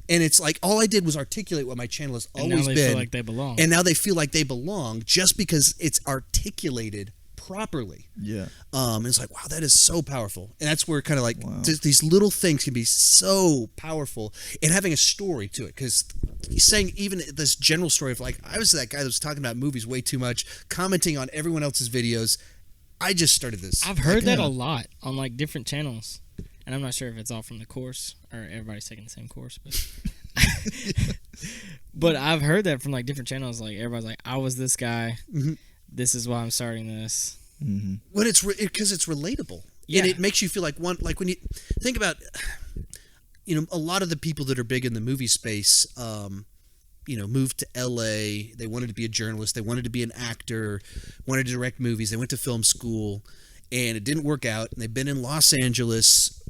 And it's like all I did was articulate what my channel has always been. And now they feel like they belong. And now they feel like they belong just because it's articulated properly. Yeah. And it's like, wow, that is so powerful. And that's where kind of like these little things can be so powerful, and having a story to it. Because he's saying even this general story of like, I was that guy that was talking about movies way too much, commenting on everyone else's videos. I just started this. I've heard that a lot on like different channels. And I'm not sure if it's all from the course or everybody's taking the same course, but but I've heard that from like different channels. Like everybody's like, "I was this guy. This is why I'm starting this." Well, it's because it's relatable, and it makes you feel like one. Like when you think about, a lot of the people that are big in the movie space, moved to LA. They wanted to be a journalist. They wanted to be an actor. Wanted to direct movies. They went to film school. And it didn't work out, and they've been in Los Angeles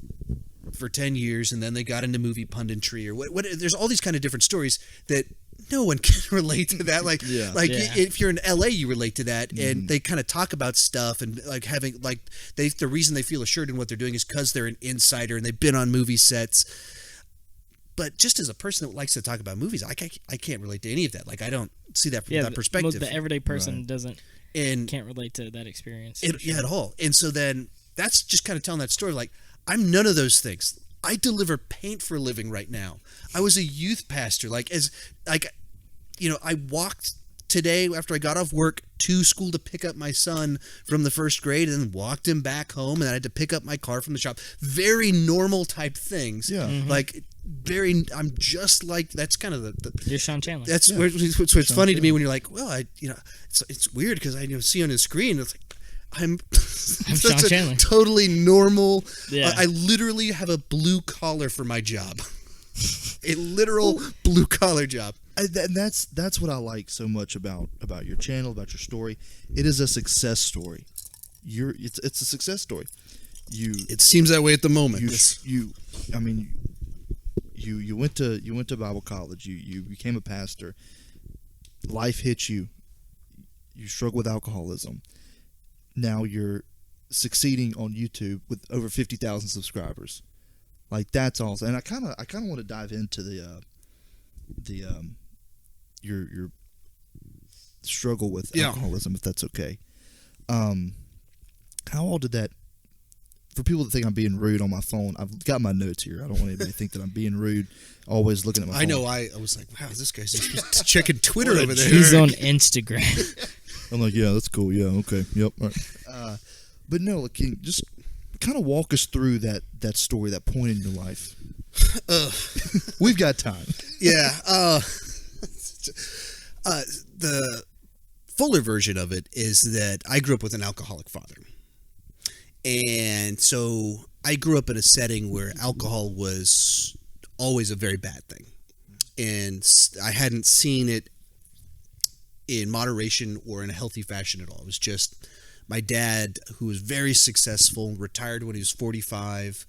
for 10 years, and then they got into movie punditry or what. There's all these kind of different stories that no one can relate to that. Like, if you're in LA, you relate to that, and they kind of talk about stuff and like having like the reason they feel assured in what they're doing is because they're an insider and they've been on movie sets. But just as a person that likes to talk about movies, I can't relate to any of that. Like, I don't see that from that perspective. The everyday person doesn't. And can't relate to that experience. At all. And so then that's just kind of telling that story. Like, I'm none of those things. I deliver paint for a living right now. I was a youth pastor. I walked today after I got off work to school to pick up my son from the first grade and then walked him back home, and I had to pick up my car from the shop. Very normal type things. Yeah. I'm just like, that's kind of you're Sean Chandler. That's what's funny to me when you're like, well, it's weird because I see on his screen, it's like, I'm Sean Chandler. Totally normal. Yeah. I literally have a blue collar for my job. A literal blue collar job. And that's what I like so much about your channel, about your story. It is a success story. It's a success story. It seems that way at the moment. you went to Bible college. You became a pastor. Life hit you. You struggle with alcoholism. Now you're succeeding on YouTube with over 50,000 subscribers. Like, that's awesome. And I kind of want to dive into your struggle with alcoholism, if that's okay. How all did that? For people that think I'm being rude on my phone, I've got my notes here. I don't want anybody to think that I'm being rude, always looking at my phone. I know. I was like, wow, this guy's just checking Twitter over there. He's on Instagram. I'm like, yeah, that's cool. Yeah, okay, yep. All right. But no, like, can you just kind of walk us through that story, that point in your life. We've got time. Yeah. The fuller version of it is that I grew up with an alcoholic father. And so I grew up in a setting where alcohol was always a very bad thing. And I hadn't seen it in moderation or in a healthy fashion at all. It was just my dad, who was very successful, retired when he was 45,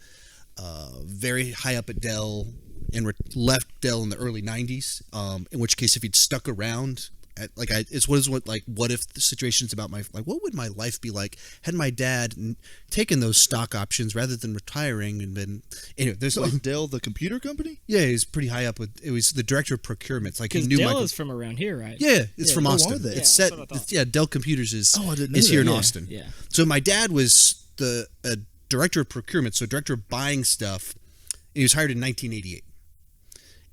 very high up at Dell, and left Dell in the early 90s, in which case if he'd stuck around... what if the situation's about what would my life be like had my dad taken those stock options rather than retiring? And then anyway, there's Dell, the computer company. Yeah, he's pretty high up with. It was the director of procurement. Like, he knew Dell is from around here, right? Yeah, it's from Austin. Are they? It's set. Dell Computers is I didn't know is here in that. Austin. Yeah. So my dad was the director of procurement, so director of buying stuff. And he was hired in 1988,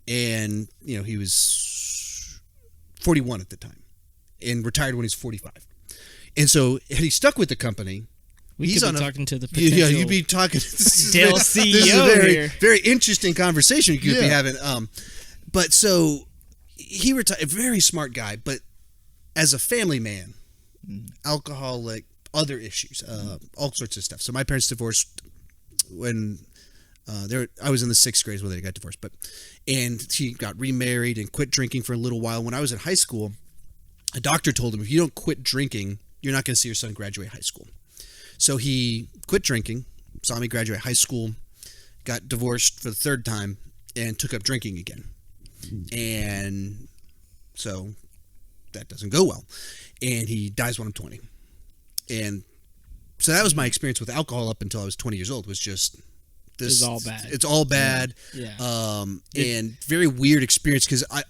and he was 41 at the time, and retired when he's 45. And so, had he stuck with the company, He's talking to the potential you'd be talking. Dell CEO CEO this is a very, here. very interesting conversation you could be having. But so he retired, a very smart guy, but as a family man, alcoholic, other issues, all sorts of stuff. So my parents divorced when I was in the 6th grade when they got divorced, and he got remarried and quit drinking for a little while. When I was in high school, a doctor told him, if you don't quit drinking, you're not going to see your son graduate high school. So he quit drinking, saw me graduate high school, got divorced for the 3rd time, and took up drinking again. And so that doesn't go well. And he dies when I'm 20. And so that was my experience with alcohol up until I was 20 years old, was just... It's all bad. It's all bad. Yeah. And very weird experience, because I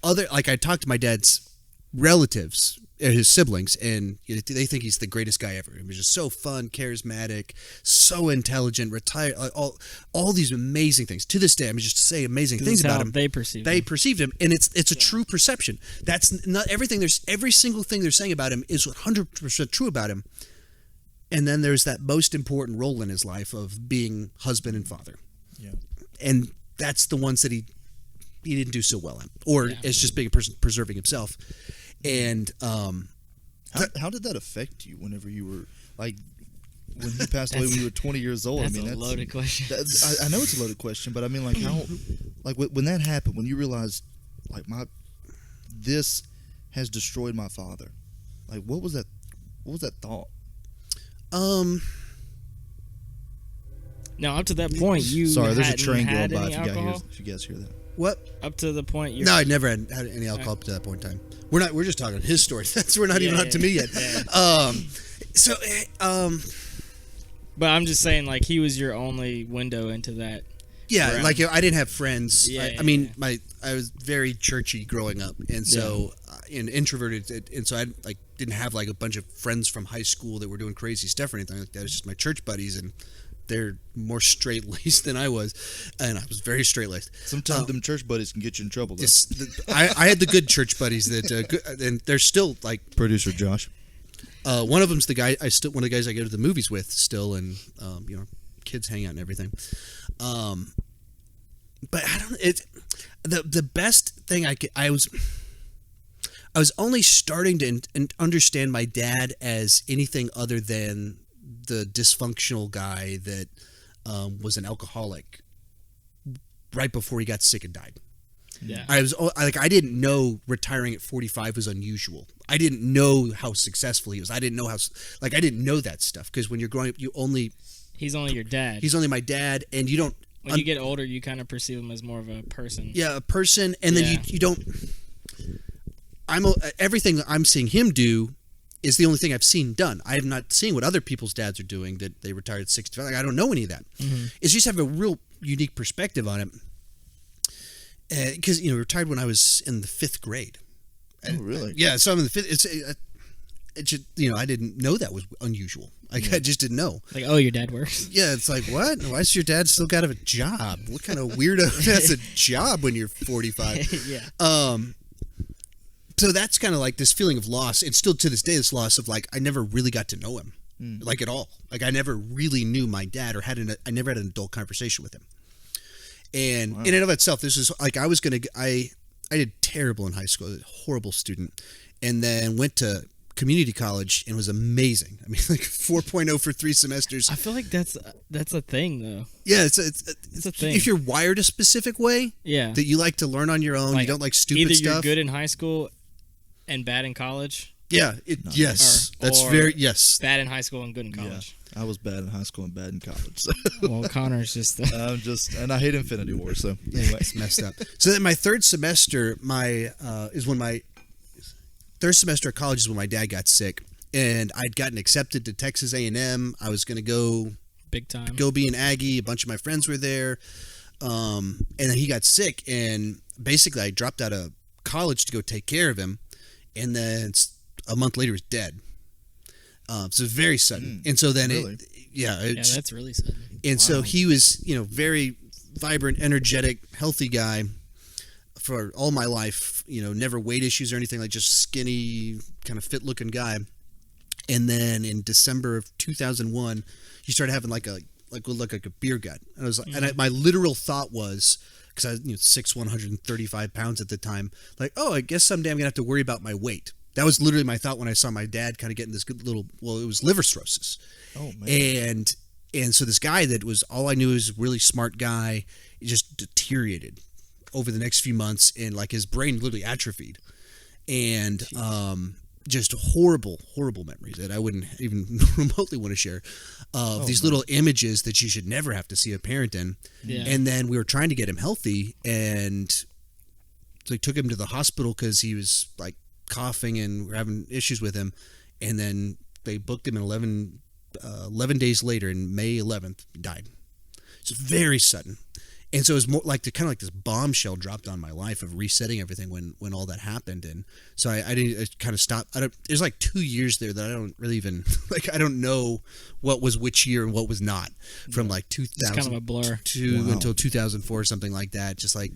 talked to my dad's relatives, his siblings, and they think he's the greatest guy ever. He was just so fun, charismatic, so intelligent, retired, all these amazing things. To this day, I mean, just to say amazing things about him. They perceived him, and it's a true perception. That's not everything. Every single thing they're saying about him is 100% true about him. And then there's that most important role in his life of being husband and father. Yeah. And that's the ones that he didn't do so well at. Or it's just being a person preserving himself. And how did that affect you whenever you were, like, when he passed away when you were 20 years old? That's a loaded question. I know it's a loaded question, but I mean, like, how, like, when that happened, when you realized, like, this has destroyed my father, like, what was that thought? Now, up to that point, you Sorry, there's a hadn't train had going by. any If alcohol? you guys hear that. what? Up to the point you're... No, I never had any alcohol up to that point in time. We're just talking his story. We're not even up to me yet. Yeah. But I'm just saying, like, he was your only window into that. Yeah, realm. like, I didn't have friends. Yeah, I mean, I was very churchy growing up, and so and introverted, and so I didn't have like a bunch of friends from high school that were doing crazy stuff or anything like that. It was just my church buddies, and they're more straight laced than I was, and I was very straight laced. Sometimes them church buddies can get you in trouble, though. I had the good church buddies that, and they're still like Producer Josh. one of them's the guy one of the guys I go to the movies with still, and kids hang out and everything. But I don't. It's the best thing I was only starting to understand my dad as anything other than the dysfunctional guy that was an alcoholic right before he got sick and died. Yeah. I didn't know retiring at 45 was unusual. I didn't know how successful he was. I didn't know I didn't know that stuff, because when you're growing up, He's only your dad. He's only my dad, and you don't. When you get older, you kind of perceive him as more of a person. Yeah, a person, and then you don't. Everything I'm seeing him do is the only thing I've seen done. I have not seen what other people's dads are doing that they retired at 65. Like, I don't know any of that. Mm-hmm. It's just have a real unique perspective on it. Because retired when I was in the 5th grade. Oh, really? Yeah, so I'm in the 5th. It just, I didn't know that was unusual. I just didn't know. Like, oh, your dad works. Yeah, it's like, what? Why does your dad still got a job? What kind of weirdo has a job when you're 45? Yeah. So that's kind of like this feeling of loss. It's still to this day this loss of like I never really got to know him, like at all. Like I never really knew my dad or I never had an adult conversation with him. And in and of itself, this is like I did terrible in high school, I was a horrible student, and then went to community college and was amazing. I mean, like 4.0 for 3 semesters. I feel like that's a thing though. Yeah, it's a thing. If you're wired a specific way, Yeah. that you like to learn on your own, you don't like stupid either stuff. Either you're good in high school and bad in college. Yeah, yes, that's or very yes. Bad in high school and good in college. Yeah, I was bad in high school and bad in college. So. Well, Connor's just. And I hate Infinity War. So anyway, It's messed up. So then my third semester, third semester of college is when my dad got sick, and I'd gotten accepted to Texas A&M. I was going to go big time. Go be an Aggie. A bunch of my friends were there, and then he got sick, and basically I dropped out of college to go take care of him, and then a month later he was dead. So it was very sudden, and so then really? That's really sudden. And so he was, very vibrant, energetic, healthy guy for all my life. Never weight issues or anything, like just skinny, kind of fit-looking guy. And then in December of 2001, he started having like a beer gut. And I was like, and my literal thought was, because I was 6'1", 135 pounds at the time, like, oh, I guess someday I'm gonna have to worry about my weight. That was literally my thought when I saw my dad kind of getting this good little, it was liver cirrhosis. Oh man. And so this guy that was, all I knew was a really smart guy, he just deteriorated over the next few months, and like his brain literally atrophied. And just horrible memories that I wouldn't even remotely want to share of these little images that you should never have to see a parent in. Yeah. And then we were trying to get him healthy, and so I took him to the hospital because he was like coughing and we're having issues with him. And then they booked him in 11 days later, in May 11th, he died. It's very sudden. And so it was more like this bombshell dropped on my life of resetting everything when all that happened. And so I kind of stopped. There's like 2 years there that I don't really even, I don't know what was which year and what was not, from like 2000 It's kind of a blur. until 2004 or something like that. Just like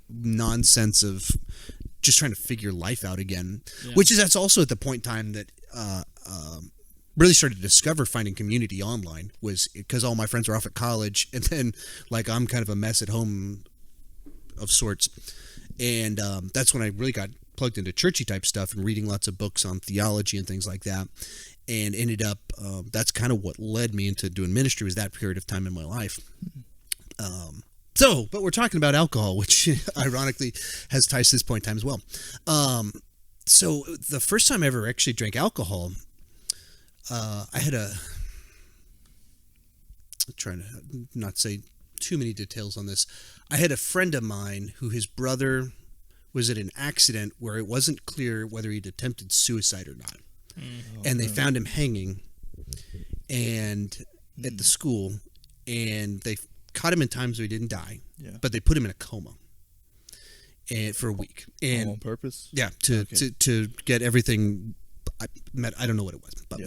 nonsense of just trying to figure life out again, that's also at the point in time that really started to discover finding community online, was because all my friends were off at college, and then like I'm kind of a mess at home of sorts, and that's when I really got plugged into churchy type stuff and reading lots of books on theology and things like that, and ended up that's kind of what led me into doing ministry, was that period of time in my life. But we're talking about alcohol, which ironically has ties to this point in time as well. So the first time I ever actually drank alcohol, I had I'm trying to not say too many details on this. I had a friend of mine who his brother was in an accident where it wasn't clear whether he'd attempted suicide or not. And they found him hanging at the school, and they caught him in time so he didn't die. Yeah. But they put him in a coma for a week. And on purpose? Yeah, to get everything. I don't know what it was, but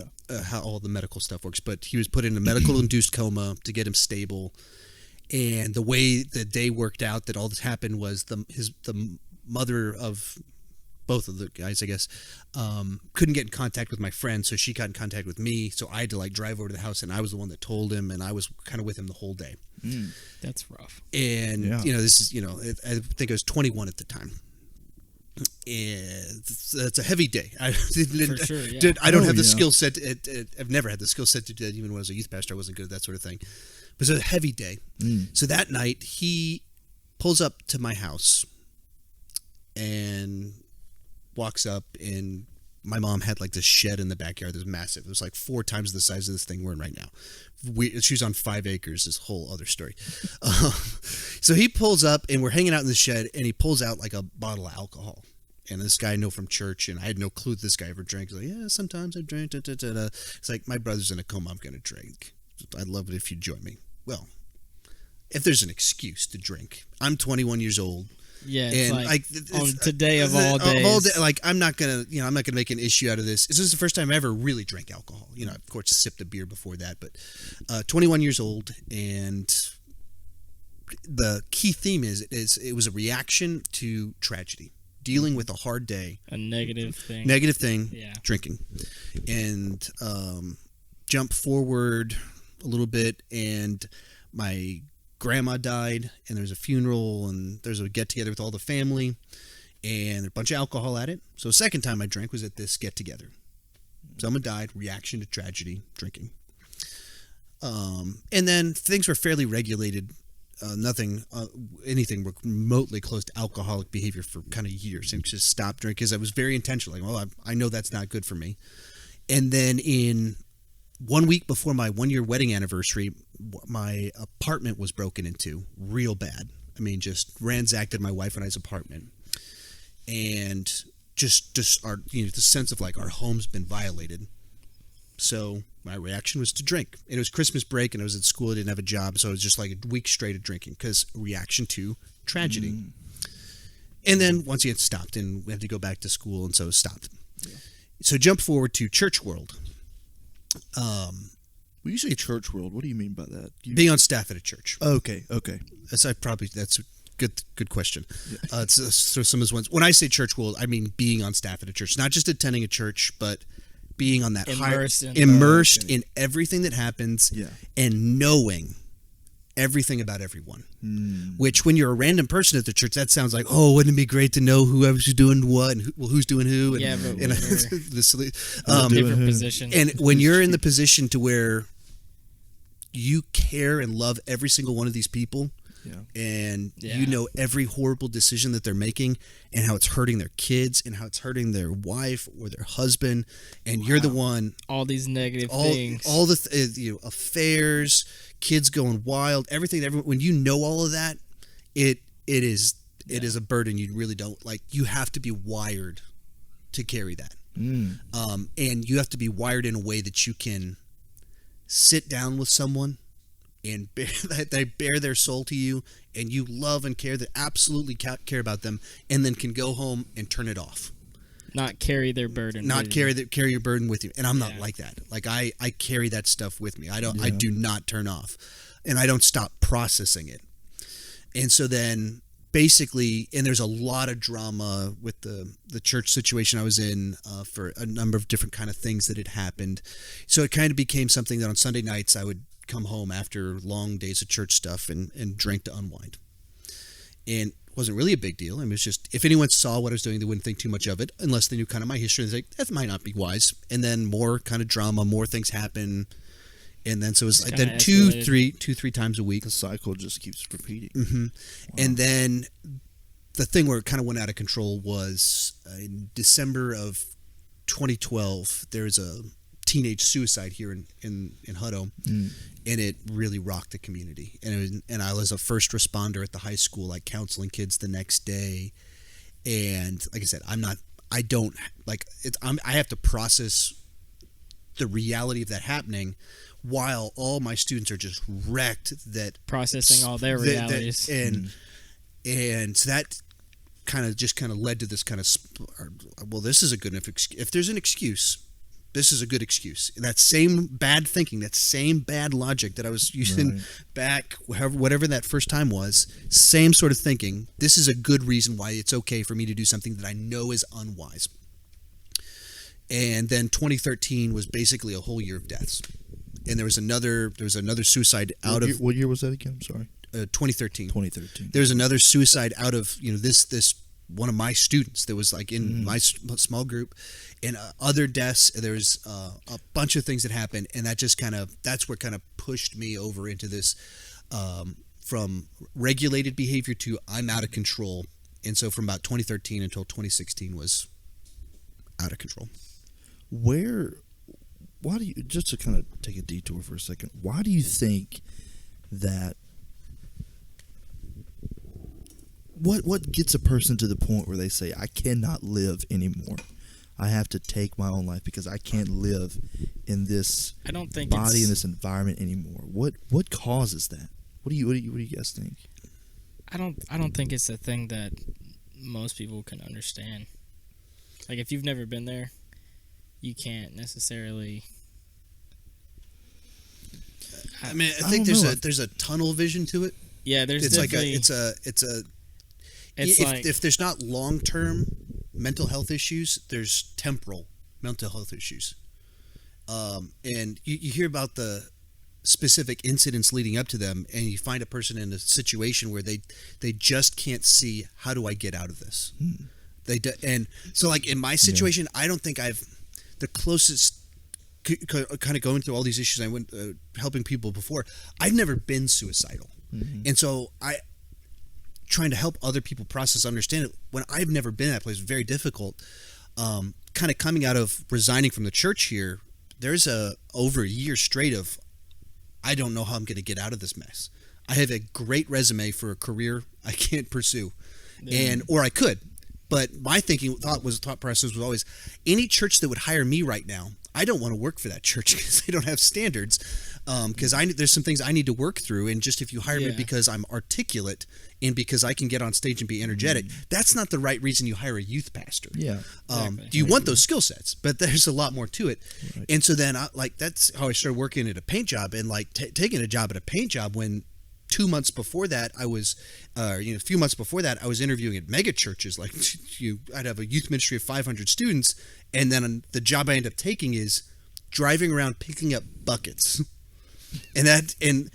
how all the medical stuff works. But he was put in a medical-induced coma to get him stable. And the way the day worked out that all this happened was the mother of both of the guys, I guess, couldn't get in contact with my friend, so she got in contact with me. So I had to drive over to the house, and I was the one that told him, and I was kind of with him the whole day. That's rough. And this is I think I was 21 at the time. It's a heavy day. I don't have the skill set. I've never had the skill set to do that. Even when I was a youth pastor, I wasn't good at that sort of thing. But it was a heavy day. So that night, he pulls up to my house and walks up, and my mom had like this shed in the backyard that was massive. It was like 4 times the size of this thing we're in right now. She was on 5 acres. This whole other story. So he pulls up, and we're hanging out in the shed, and he pulls out like a bottle of alcohol. And this guy I know from church, and I had no clue this guy ever drank. He's like, yeah, sometimes I drink. Da, da, da, da. It's like, my brother's in a coma. I'm going to drink. I'd love it if you join me. Well, if there's an excuse to drink, I'm 21 years old. Yeah, it's and like on today of all days. Like, I'm not gonna make an issue out of this. This is the first time I ever really drank alcohol. Of course, sipped a beer before that, but 21 years old, and the key theme is it was a reaction to tragedy, dealing with a hard day, a negative thing, yeah. Drinking, and jump forward a little bit, and my grandma died, and there's a funeral, and there's a get-together with all the family, and a bunch of alcohol at it. So the second time I drank was at this get-together. Someone died, reaction to tragedy, drinking. And then things were fairly regulated. Anything remotely close to alcoholic behavior for kind of years, and just stopped drinking because I was very intentional. Like, well, I know that's not good for me. And then in 1 week before my 1-year wedding anniversary, my apartment was broken into real bad. I mean, just ransacked my wife and I's apartment, and just our the sense of like our home's been violated. So my reaction was to drink. And it was Christmas break, and I was at school. I didn't have a job, so it was just like a week straight of drinking because reaction to tragedy. And then once he had stopped, and we had to go back to school, and so it stopped. Yeah. So jump forward to church world. When you say church world, what do you mean by that? Being on staff at a church. Okay. That's a good question. Yeah. So some of those ones. When I say church world, I mean being on staff at a church, not just attending a church, but being on that immersed in everything that happens, and knowing everything about everyone. Which, when you're a random person at the church, that sounds like, oh, wouldn't it be great to know whoever's doing what, and who's doing who, and, different positions. And when you're in the position to where you care and love every single one of these people, and you know every horrible decision that they're making, and how it's hurting their kids, and how it's hurting their wife or their husband, and you're the one, all these negative things, all the affairs, kids going wild, everything. When you know all of that, it is a burden you really don't like. You have to be wired to carry that, and you have to be wired in a way that you can sit down with someone and they bare their soul to you, and you love and care, that absolutely care about them, and then can go home and turn it off. Not carry their burden. Carry your burden with you. And I'm not like that. Like I carry that stuff with me. I do not turn off, and I don't stop processing it. And so then basically, and there's a lot of drama with the church situation I was in for a number of different kind of things that had happened. So it kind of became something that on Sunday nights I would come home after long days of church stuff and drink to unwind. And it wasn't really a big deal. I mean, it was just, if anyone saw what I was doing, they wouldn't think too much of it unless they knew kind of my history. They're like, that might not be wise. And then more kind of drama, more things happen. And then so it was like then two, three times a week. The cycle just keeps repeating. Mm-hmm. Wow. And then the thing where it kind of went out of control was in December of 2012, there was a teenage suicide here in Hutto, and it really rocked the community. And I was a first responder at the high school, like counseling kids the next day. And like I said, I have to process the reality of that happening, while all my students are just wrecked. That processing all their realities, and so that kind of led to this kind of, well, this is a good enough excuse. If there's an excuse, this is a good excuse. And that same bad thinking, that same bad logic that I was using back, whatever that first time was, same sort of thinking. This is a good reason why it's okay for me to do something that I know is unwise. And then 2013 was basically a whole year of deaths. And there was another suicide out of... What year was that again? I'm sorry. 2013. 2013. There was another suicide out of, this one of my students that was like in my small group, and other deaths. There was a bunch of things that happened, and that's what kind of pushed me over into this from regulated behavior to I'm out of control. And so from about 2013 until 2016 was out of control. why do you, just to kind of take a detour for a second, why do you think that, what gets a person to the point where they say, I cannot live anymore? I have to take my own life because I can't live in this I don't think body, it's, in this environment anymore. What causes that? What do you guys think? I don't think it's a thing that most people can understand. Like, if you've never been there, you can't necessarily. I mean, I think there's a tunnel vision to it. Yeah, there's It's like definitely. if there's not long-term mental health issues, there's temporal mental health issues. And you hear about the specific incidents leading up to them, and you find a person in a situation where they just can't see, how do I get out of this? And so, like, in my situation, I don't think I've the closest kind of going through all these issues. I went helping people before. I've never been suicidal, and so trying to help other people process, understand it when I've never been in that place is very difficult. Kind of coming out of resigning from the church here, there's over a year straight of, I don't know how I'm going to get out of this mess. I have a great resume for a career I can't pursue, or I could. But my thought process was always, any church that would hire me right now, I don't want to work for that church because they don't have standards. Because there's some things I need to work through, and just if you hire me because I'm articulate and because I can get on stage and be energetic, that's not the right reason you hire a youth pastor. Yeah. Exactly. You want those skill sets, but there's a lot more to it. Right. And so then, that's how I started working at a paint job, and taking a job at a paint job when 2 months before that I was, a few months before that I was interviewing at mega churches. Like, I'd have a youth ministry of 500 students, and then the job I end up taking is driving around picking up buckets. And that in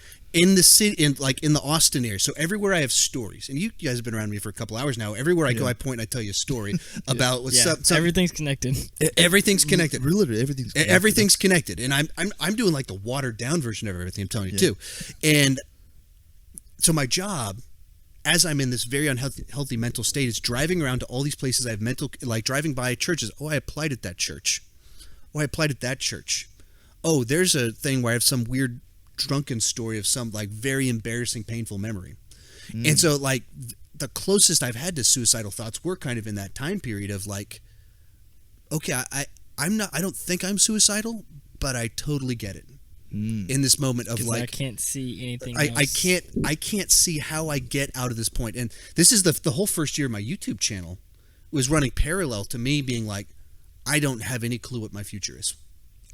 the city, in the Austin area. So everywhere I have stories, and you guys have been around me for a couple hours now. Everywhere I go, I point and I tell you a story about what's up. Everything's connected. Everything's connected. Literally, everything's connected. Everything's connected, and I'm doing like the watered down version of everything. I'm telling you too, and so my job, as I'm in this very unhealthy mental state, is driving around to all these places I have driving by churches. Oh, I applied at that church. Oh, I applied at that church. Oh, there's a thing where I have some weird drunken story of some very embarrassing, painful memory. And so the closest I've had to suicidal thoughts were kind of in that time period of okay, I don't think I'm suicidal, but I totally get it. In this moment of I can't see anything I else. I can't see how I get out of this point. And this is the whole first year of my YouTube channel was running parallel to me being like, I don't have any clue what my future is.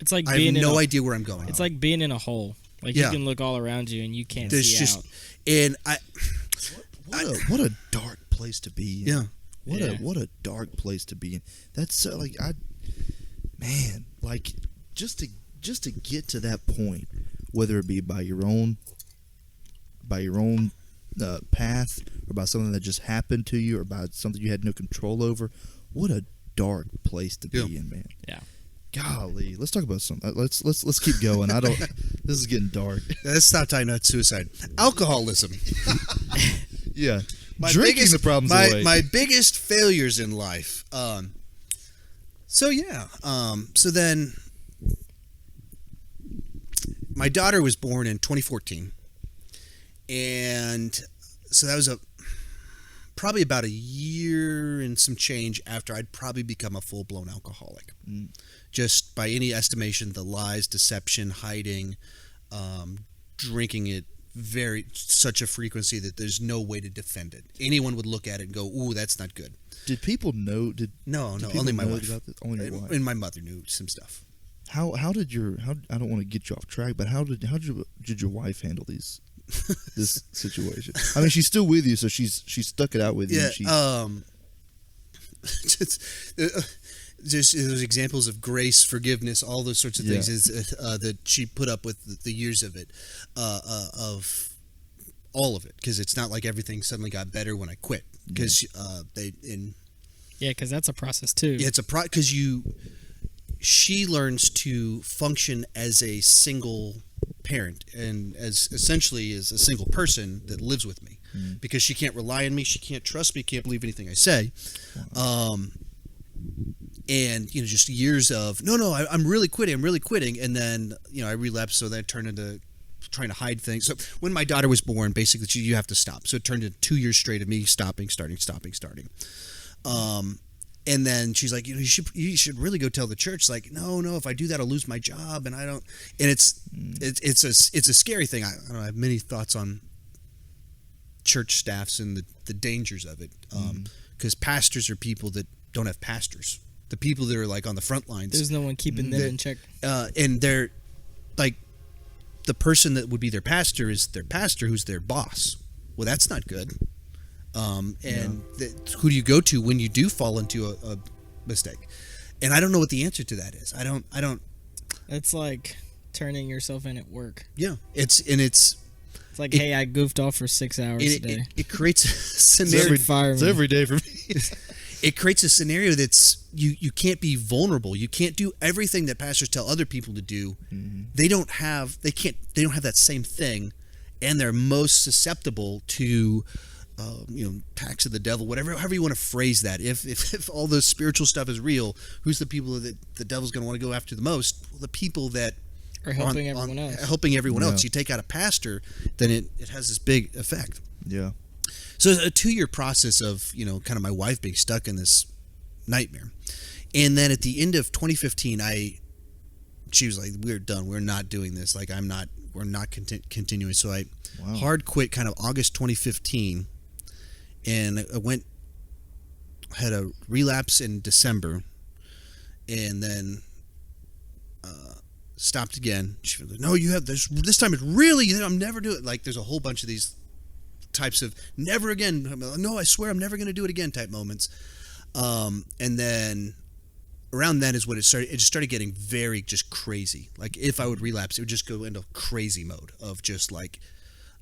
It's like I have no idea where I'm going. It's like being in a hole. Like, you can look all around you and you can't see out. And what a dark place to be in. Yeah. What a dark place to be in. That's so just to get to that point, whether it be by your own path, or by something that just happened to you, or by something you had no control over. What a dark place to be in, man. Yeah. Golly, let's talk about something. Let's keep going. This is getting dark. Let's stop talking about suicide. Alcoholism. Yeah. Drinking the problems away. My biggest failures in life. So then my daughter was born in 2014, and so that was probably about a year and some change after I'd probably become a full-blown alcoholic. Just by any estimation, the lies, deception, hiding, drinking it such a frequency that there's no way to defend it. Anyone would look at it and go, "Ooh, that's not good." Did people know? No, people only my know wife. about this? Only your wife. And my mother knew some stuff. How I don't want to get you off track, but how did your wife handle this situation? I mean, she's still with you, so she's stuck it out with you. Yeah. Just those examples of grace, forgiveness, all those sorts of things is that she put up with the years of it, of all of it, because it's not like everything suddenly got better when I quit. Because because that's a process too. Yeah, it's because she learns to function as a single parent and as essentially as a single person that lives with me, because she can't rely on me, she can't trust me, can't believe anything I say. And, just years of, no, I'm really quitting. And then, I relapsed. So that turned into trying to hide things. So when my daughter was born, basically, you have to stop. So it turned into 2 years straight of me stopping. And then she's like, you should really go tell the church. Like, no, if I do that, I'll lose my job. And I don't, and it's a scary thing. I don't know, I have many thoughts on church staffs and the dangers of it. Because pastors are people that don't have pastors. The people that are like on the front lines. There's no one keeping them in check. And they're like, the person that would be their pastor is their pastor, who's their boss. Well, that's not good. Who do you go to when you do fall into a mistake? And I don't know what the answer to that is. I don't. It's like turning yourself in at work. Yeah, it's like, hey, I goofed off for 6 hours today. It creates a scenario. It's every day for me. It creates a scenario that's you can't be vulnerable. You can't do everything that pastors tell other people to do. Mm-hmm. They don't have that same thing, and they're most susceptible to pacts of the devil, however you want to phrase that. If all the spiritual stuff is real, who's the people that the devil's going to want to go after the most? Well, the people that are helping everyone else. You take out a pastor, then it has this big effect. Yeah. So it's a 2-year process of, kind of my wife being stuck in this nightmare. And then at the end of 2015, she was like, we're done. We're not doing this. Like, we're not continuing. So I hard quit kind of August 2015. And I had a relapse in December, and then stopped again. She was like, no, you have this time. It's really, I'm never doing it. Like, there's a whole bunch of these types of never again. No, I swear I'm never going to do it again type moments. And then around then is when it started. It just started getting very just crazy. Like, if I would relapse, it would just go into crazy mode of just like,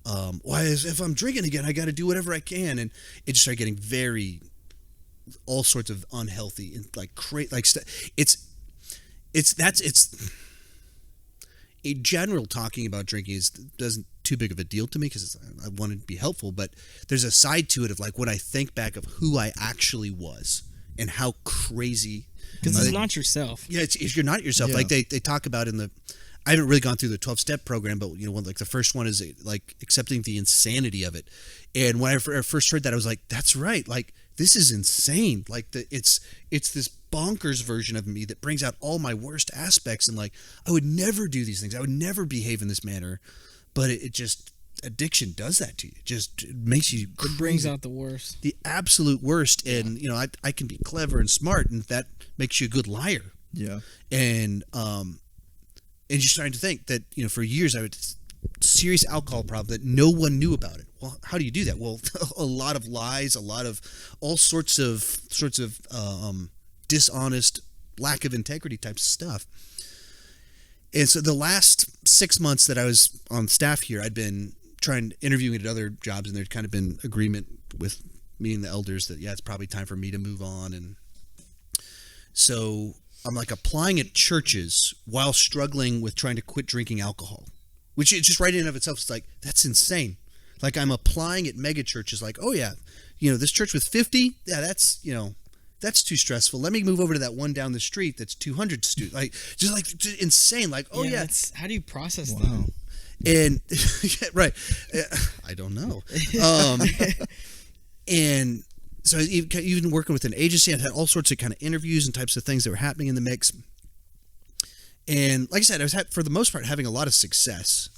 if I'm drinking again, I got to do whatever I can. And it just started getting very, all sorts of unhealthy and like crazy. Like, it's in general, talking about drinking doesn't too big of a deal to me because I want to be helpful, but there's a side to it of like when I think back of who I actually was and how crazy. Because it's not yourself. Yeah, you're not yourself. Yeah. Like they talk about I haven't really gone through the 12-step program, but like the first one is like accepting the insanity of it. And when I first heard that, I was like, that's right. Like, this is insane. Like it's this bonkers version of me that brings out all my worst aspects. And like, I would never do these things. I would never behave in this manner. But it just, addiction does that to you. It makes you crazy. It brings out the worst. The absolute worst. And, I can be clever and smart, and that makes you a good liar. Yeah. And you're starting to think that, for years I had serious alcohol problem that no one knew about it. Well, how do you do that? Well, a lot of lies, a lot of all sorts of dishonest, lack of integrity types of stuff. And so the last 6 months that I was on staff here, I'd been interviewing at other jobs, and there'd kind of been agreement with me and the elders that, it's probably time for me to move on. And so I'm like applying at churches while struggling with trying to quit drinking alcohol, which is just right in and of itself, it's like, that's insane. Like, I'm applying at mega churches like, oh yeah, this church with 50, yeah, that's too stressful. Let me move over to that one down the street that's 200 students. Like, just insane. Like, oh yeah. How do you process that? And right, I don't know. And so even working with an agency, I had all sorts of kind of interviews and types of things that were happening in the mix. And like I said, I was for the most part having a lot of success.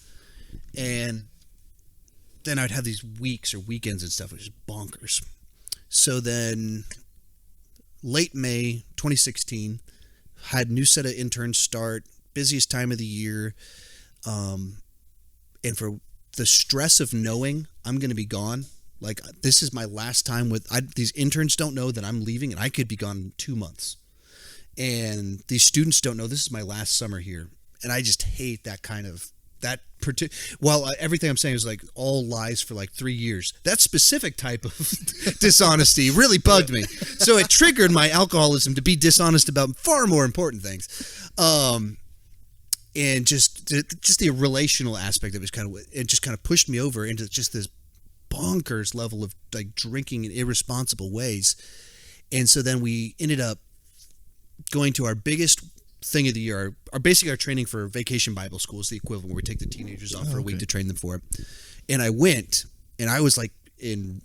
And then I'd have these weeks or weekends and stuff, which is bonkers. So then late May 2016, had a new set of interns start, busiest time of the year. And for the stress of knowing I'm going to be gone, like, this is my last time these interns don't know that I'm leaving, and I could be gone in 2 months. And these students don't know this is my last summer here. And I just hate that kind of, everything I'm saying is like all lies for like 3 years. That specific type of dishonesty really bugged me. So it triggered my alcoholism to be dishonest about far more important things. And just the relational aspect of it just kind of pushed me over into just this bonkers level of like drinking in irresponsible ways. And so then we ended up going to our biggest thing of the year. Basically our training for Vacation Bible School is the equivalent where we take the teenagers off for a week to train them for it. And I went, and I was like in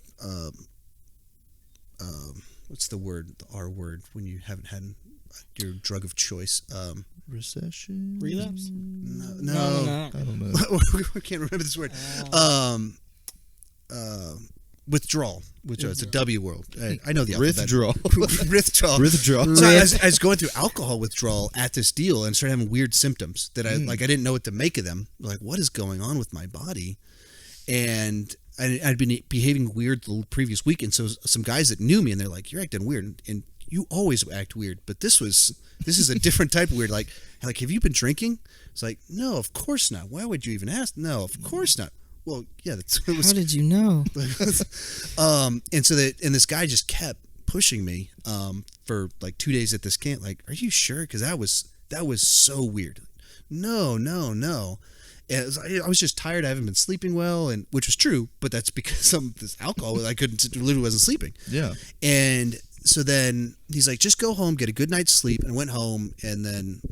what's the word? The R word when you haven't had your drug of choice. Recession? Relapse? No. I don't know. I can't remember this word. Withdrawal. It's a W word. I know the alphabet. Withdrawal. Withdrawal. Withdrawal. So I was going through alcohol withdrawal at this deal and started having weird symptoms that I didn't know what to make of them. Like, what is going on with my body? And I'd been behaving weird the previous week, and so some guys that knew me, and they're like, "You're acting weird, and you always act weird, but this is a different type of weird. Like, have you been drinking?" It's like, "No, of course not. Why would you even ask?" "No, of course not." Well, yeah, How did you know? And so this guy just kept pushing me for like 2 days at this camp. Like, "Are you sure?" Because that was so weird. No. And I was just tired. I haven't been sleeping well, and which was true, but that's because of this alcohol. I literally wasn't sleeping. Yeah. And so then he's like, "Just go home, get a good night's sleep." And I went home, and then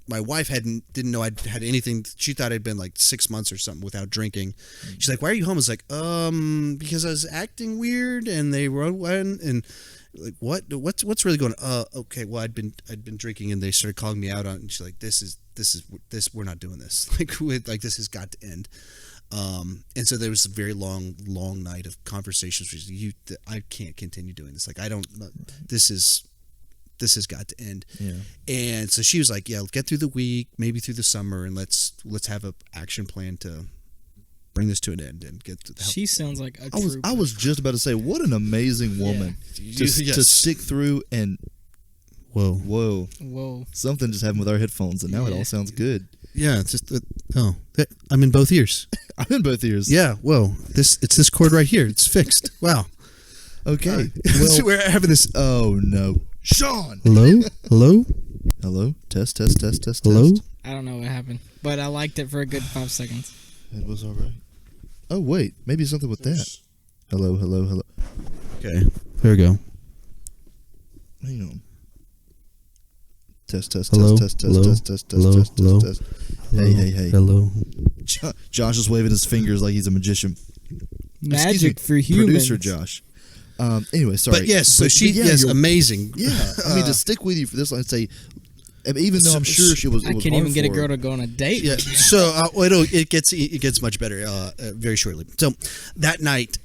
my wife didn't know I'd had anything. She thought I'd been like 6 months or something without drinking. She's like, "Why are you home?" I was like, because I was acting weird, and they wrote one, and like, what's really going on? Okay, well, I'd been drinking, and they started calling me out on it, and she's like, this is we're not doing this. Like this has got to end. And so there was a very long night of conversations. I can't continue doing this. Like, I don't. This has got to end. Yeah. And so she was like, "Yeah, get through the week, maybe through the summer, and let's have an action plan to bring this to an end and get to the help." She sounds like a I was just about to say, what an amazing woman to stick through and whoa, something just happened with our headphones, and now it all sounds good. Yeah, it's just I'm in both ears. I'm in both ears. Yeah, whoa, it's this cord right here. It's fixed. Wow. Okay. So we're having this. Oh no, Sean. Hello. Test. Hello. I don't know what happened, but I liked it for a good 5 seconds. It was all right. Oh wait, maybe something with that. Hello. Okay, there we go. Hang on. Test. Hello? Hey. Hello. Josh is waving his fingers like he's a magician. Magic for humans. Producer Josh. Anyway, sorry. But yes, so you're amazing. Yeah, I mean, to stick with you for this, I'd say, even though I'm sure she was. I can't even get a girl to go on a date. Yeah. So it gets much better very shortly. So that night,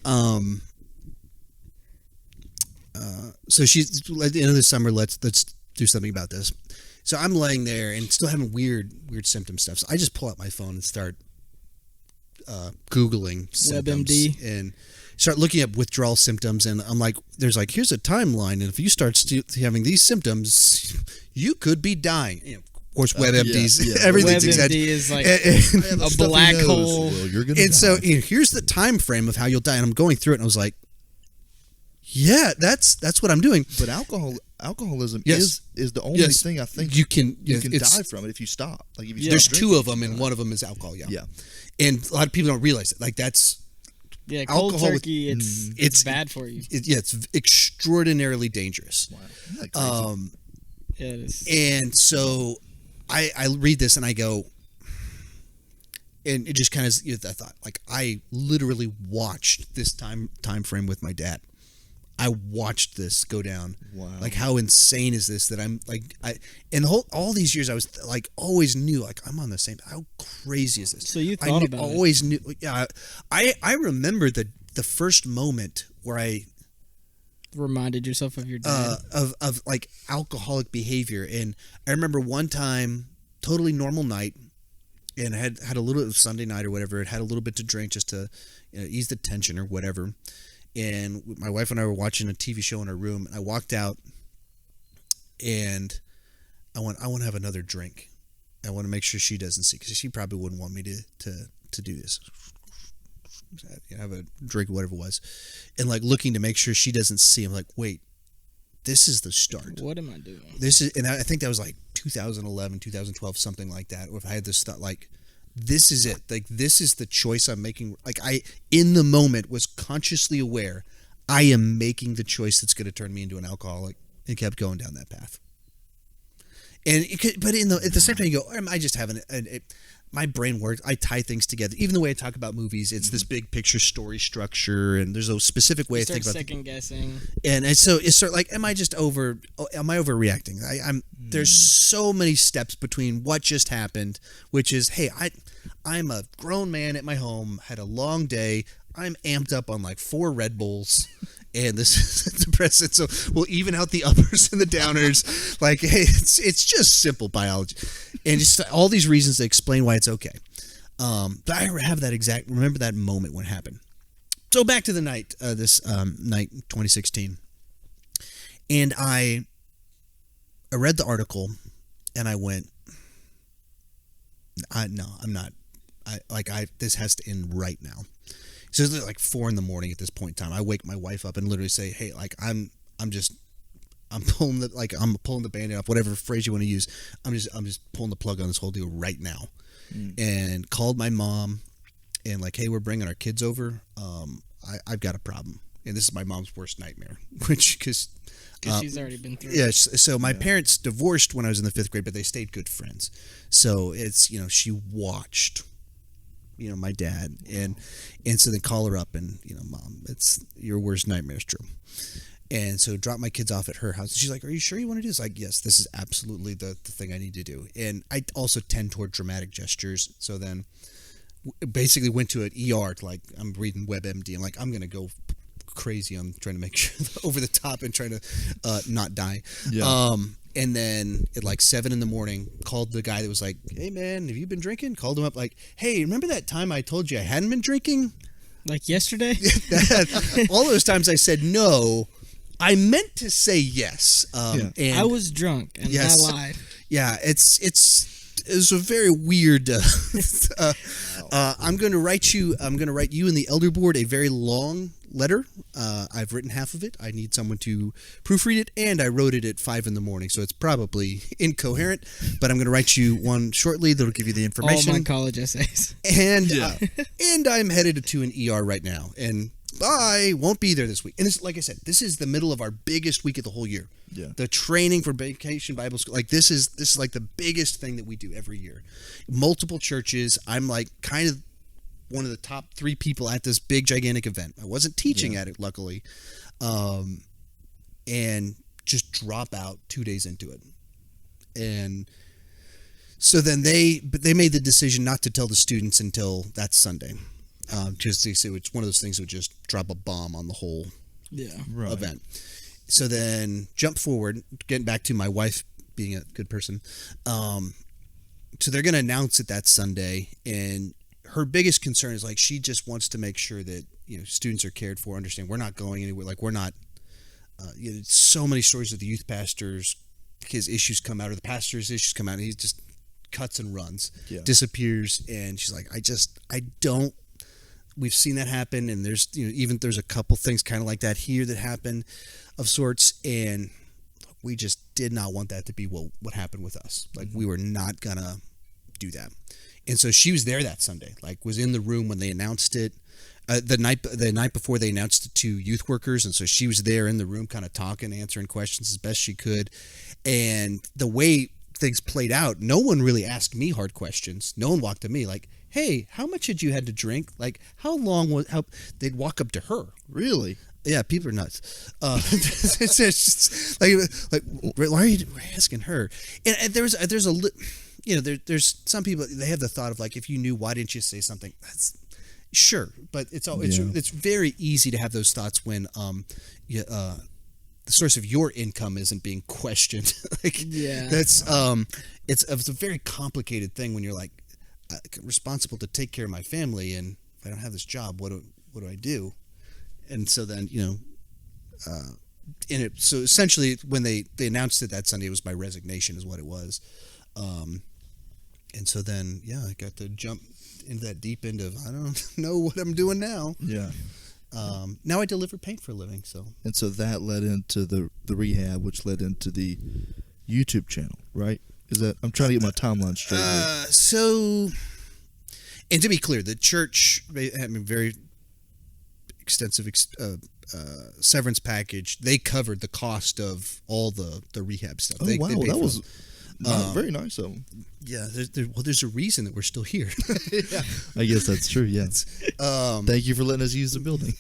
so she's at the end of the summer. Let's do something about this. So I'm laying there and still having weird symptom stuff. So I just pull out my phone and start Googling symptoms WebMD. and start looking at withdrawal symptoms. And I'm like, here's a timeline, and if you start having these symptoms, you could be dying. Of course, WebMD's everything's WebMD is like a black hole. Well, you're gonna and die. so here's the time frame of how you'll die. And I'm going through it, and I was like, yeah, that's what I'm doing. But alcoholism is the only thing I think you can die from it if you stop. Like if you there's stop two drinking, of them, and one of them is alcohol. Yeah. And a lot of people don't realize it. Like that's cold alcohol turkey. It's bad for you. It's extraordinarily dangerous. Wow. Isn't that crazy? Yeah, it is. And so I read this and I go, and it just kind of I thought, like, I literally watched this time frame with my dad. I watched this go down. Wow. Like, how insane is this that I'm like, all these years I was like, always knew, like, I'm on the same, how crazy is this? So you thought about it. Always knew. Yeah. I remember the first moment where I reminded yourself of your dad. Of like alcoholic behavior. And I remember one time, totally normal night, and I had a little, it was Sunday night or whatever, it had a little bit to drink just to ease the tension or whatever. And my wife and I were watching a TV show in our room, and I walked out, and I want to have another drink. I want to make sure she doesn't see, because she probably wouldn't want me to do this. Have a drink, whatever it was, and like looking to make sure she doesn't see. I'm like, wait, this is the start. What am I doing? And I think that was like 2011, 2012, something like that. Or if I had this thought, like, this is it. Like, this is the choice I'm making. Like, I, in the moment, was consciously aware I am making the choice that's going to turn me into an alcoholic, and kept going down that path. And but at the same time, you go, am I just having my brain works. I tie things together. Even the way I talk about movies, it's this big picture story structure, and there's a specific way I think about second guessing. And so it's sort of like, am I overreacting? There's so many steps between what just happened, which is, hey, I'm a grown man at my home, had a long day, I'm amped up on like 4 Red Bulls. And this is depressing, so we'll even out the uppers and the downers. Like, hey, it's just simple biology, and just all these reasons to explain why it's okay. But I remember that moment when it happened. So back to the night, night 2016, and I read the article, and I went, no, I'm not. This has to end right now. So it's like 4 a.m. at this point in time. I wake my wife up and literally say, "Hey, like I'm pulling the Band-Aid off, whatever phrase you want to use. I'm just pulling the plug on this whole deal right now." And called my mom and like, "Hey, we're bringing our kids over. I've got a problem." And this is my mom's worst nightmare, because she's already been through. Yeah. So my parents divorced when I was in the 5th grade, but they stayed good friends. So it's, she watched, my dad, and so they call her up and, "Mom, it's your worst nightmare is true." And so drop my kids off at her house. She's like, "Are you sure you want to do this?" Like, "Yes, this is absolutely the thing I need to do." And I also tend toward dramatic gestures. So then basically went to an ER to, like, I'm reading WebMD. I'm like, I'm going to go crazy on trying to make sure over the top and trying to not die. Yeah. And then at like 7 a.m, called the guy that was like, "Hey man, have you been drinking?" Called him up like, "Hey, remember that time I told you I hadn't been drinking? Like yesterday?" All those times I said no, I meant to say yes. And I was drunk and I lied. Yeah, it was a very weird. I'm going to write you and the elder board a very long letter. I've written half of it. I need someone to proofread it, and I wrote it at 5 a.m, so it's probably incoherent. But I'm going to write you one shortly that'll give you the information. All my college essays. And and I'm headed to an ER right now, and I won't be there this week. And this, like I said, this is the middle of our biggest week of the whole year. Yeah. The training for Vacation Bible School, like this is like the biggest thing that we do every year. Multiple churches. I'm like kind of one of the top 3 people at this big gigantic event. I wasn't teaching at it, luckily, and just drop out 2 days into it. And so then they made the decision not to tell the students until that Sunday. Just it's one of those things that would just drop a bomb on the whole event. So then jump forward, getting back to my wife being a good person. So they're going to announce it that Sunday, and her biggest concern is like she just wants to make sure that students are cared for. Understand we're not going anywhere. Like we're not. So many stories of the youth pastors, his issues come out, or the pastor's issues come out, and he just cuts and runs, disappears, and she's like, I don't. We've seen that happen, and there's there's a couple things kind of like that here that happen, of sorts, and we just did not want that to be what happened with us. Like we were not gonna do that, and so she was there that Sunday, like was in the room when they announced it, the night before they announced it to youth workers, and so she was there in the room, kind of talking, answering questions as best she could, and the way things played out, no one really asked me hard questions. No one walked to me like, "Hey, how much had you had to drink? Like, how long they'd walk up to her." Really? Yeah, people are nuts. It's just like, why are you asking her? And there's there's some people, they have the thought of like, if you knew, why didn't you say something? That's sure, but it's very easy to have those thoughts when the source of your income isn't being questioned. That's it's a very complicated thing when you're like, responsible to take care of my family, and if I don't have this job, what do I do? And so then so essentially when they announced it that Sunday, it was my resignation is what it was, and so then I got to jump into that deep end of I don't know what I'm doing now. Now I deliver paint for a living. And so that led into the rehab, which led into the YouTube channel, right? Is that I'm trying to get my timeline straight? So, and to be clear, the church had a very extensive severance package. They covered the cost of all the rehab stuff. Oh, wow, that was Very nice of them. Yeah, there's a reason that we're still here. I guess that's true. Yeah. Thank you for letting us use the building.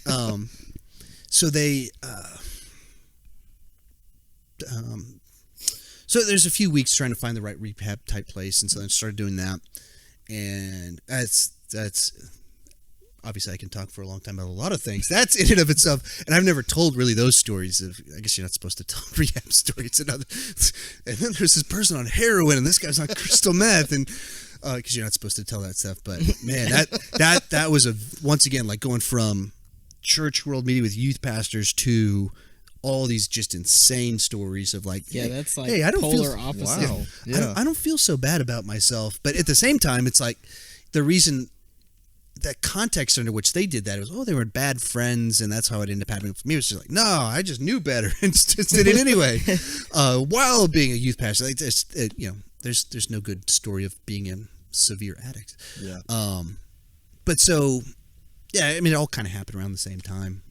So they, so there's a few weeks trying to find the right rehab type place, and so I started doing that, and that's obviously I can talk for a long time about a lot of things. That's in and of itself, and I've never told really those stories. I guess you're not supposed to tell rehab stories. And then there's this person on heroin, and this guy's on crystal meth, and because you're not supposed to tell that stuff. But man, that was once again like going from church world meeting with youth pastors to all these just insane stories of like, that's like hey, I don't polar feel, opposite. Wow. I don't feel so bad about myself, but at the same time, it's like the reason. That context under which they did that was, they were bad friends, and that's how it ended up happening for me. It was just like, no, I just knew better and just did it anyway. While being a youth pastor, like there's no good story of being a severe addict. Yeah. But so, yeah, I mean, it all kind of happened around the same time.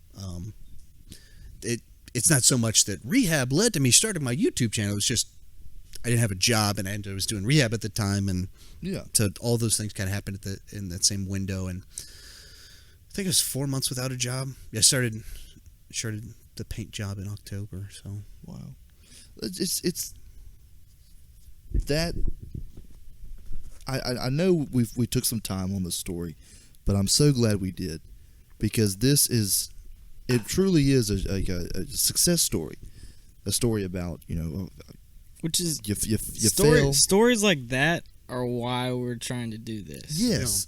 It's not so much that rehab led to me starting my YouTube channel. It was just I didn't have a job, and I was doing rehab at the time, and so all those things kind of happened in that same window. And I think it was 4 months without a job. I started the paint job in October. So wow, it's that I know we took some time on this story, but I'm so glad we did, because it truly is a success story, a story about Which is you fail. Stories like that are why we're trying to do this. Yes,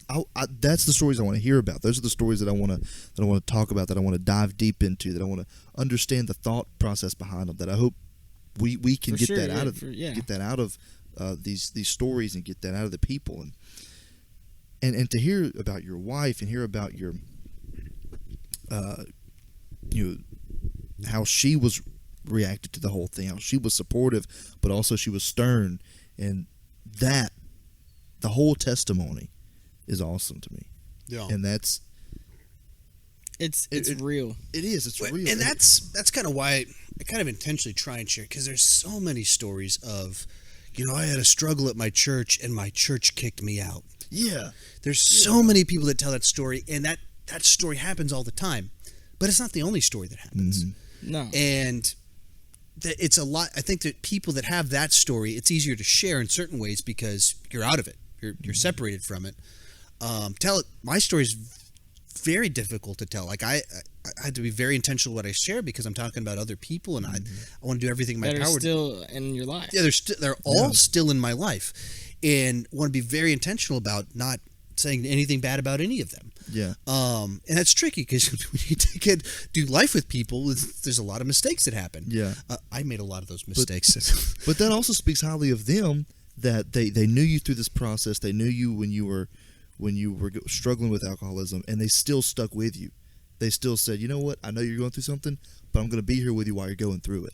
that's the stories I want to hear about. Those are the stories that I want to talk about, that I want to dive deep into, that I want to understand the thought process behind them. That I hope we can get that out of get that out of these stories, and get that out of the people, and to hear about your wife, and hear about your how she was reacted to the whole thing, how she was supportive, but also she was stern, and that the whole testimony is awesome to me. yeah, And that's It's real. it is. It's real, and that's kind of why I kind of intentionally try and share, because there's so many stories of, I had a struggle at my church and my church kicked me out. Yeah, There's so many people that tell that story, and that story happens all the time, but it's not the only story that happens. No. And it's a lot. I think that people that have that story, it's easier to share in certain ways because you're out of it. You're separated from it. My story is very difficult to tell. Like I had to be very intentional what I share, because I'm talking about other people, and I want to do everything in my that power. are still in your life. Yeah, they're all still in my life, and want to be very intentional about not saying anything bad about any of them. yeah, And that's tricky, because when you do life with people, there's a lot of mistakes that happen. yeah. I made a lot of those mistakes. But that also speaks highly of them, that they knew you through this process. They knew you when you were struggling with alcoholism, and they still stuck with you. They still said, you know what, I know you're going through something, but I'm going to be here with you while you're going through it.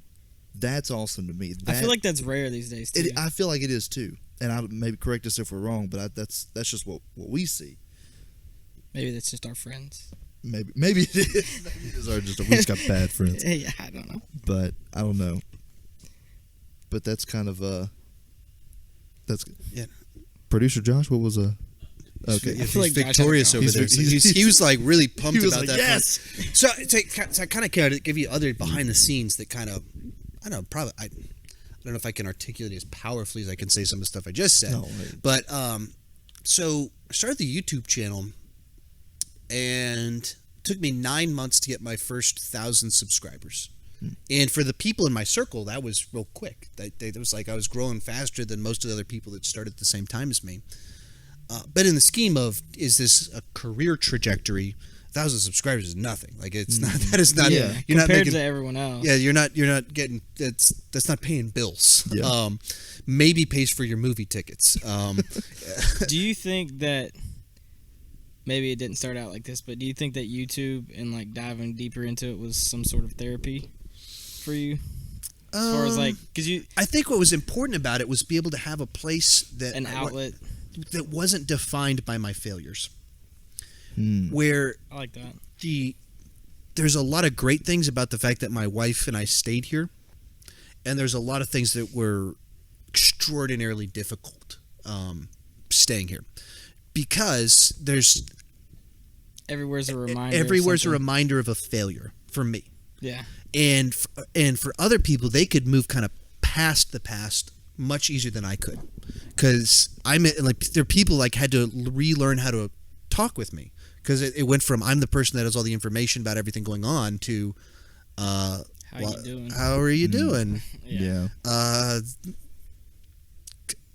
That's awesome to me. I feel like that's rare these days too. I feel like it is too. And I maybe correct us if we're wrong, but that's just what we see. Maybe that's just our friends. Maybe it is. Maybe it is we just got bad friends. Yeah, I don't know. But I don't know. But that's kind of that's Yeah. Producer Josh, what was okay? I feel like Josh victorious had over a there. He's- He was like really pumped he was about like, that. yes. part. So I kind of give you other behind the scenes that kind of, I don't know, probably I don't know if I can articulate it as powerfully as I can say some of the stuff I just said. No, right. But so I started the YouTube channel, and it took me 9 months to get my first 1,000 subscribers. And for the people in my circle, that was real quick. It was like I was growing faster than most of the other people that started at the same time as me. But in the scheme of, is this a career trajectory? 1,000 subscribers is nothing. Like it's not. That is not. Yeah. You're not Compared making. to everyone else. Yeah, you're not getting. That's not paying bills. Yeah. Maybe pays for your movie tickets. Do you think that maybe it didn't start out like this, but do you think that YouTube and like diving deeper into it was some sort of therapy for you? As far as like, because I think what was important about it was be able to have a place that an outlet. that wasn't defined by my failures. Hmm. Where I like that. there's a lot of great things about the fact that my wife and I stayed here, and there's a lot of things that were extraordinarily difficult staying here because there's Everywhere's a reminder. everywhere's a reminder of a failure for me. Yeah. And for other people, they could move kind of past the past much easier than I could, because there are people like had to relearn how to talk with me, because it went from I'm the person that has all the information about everything going on to How you doing? how are you doing? Yeah.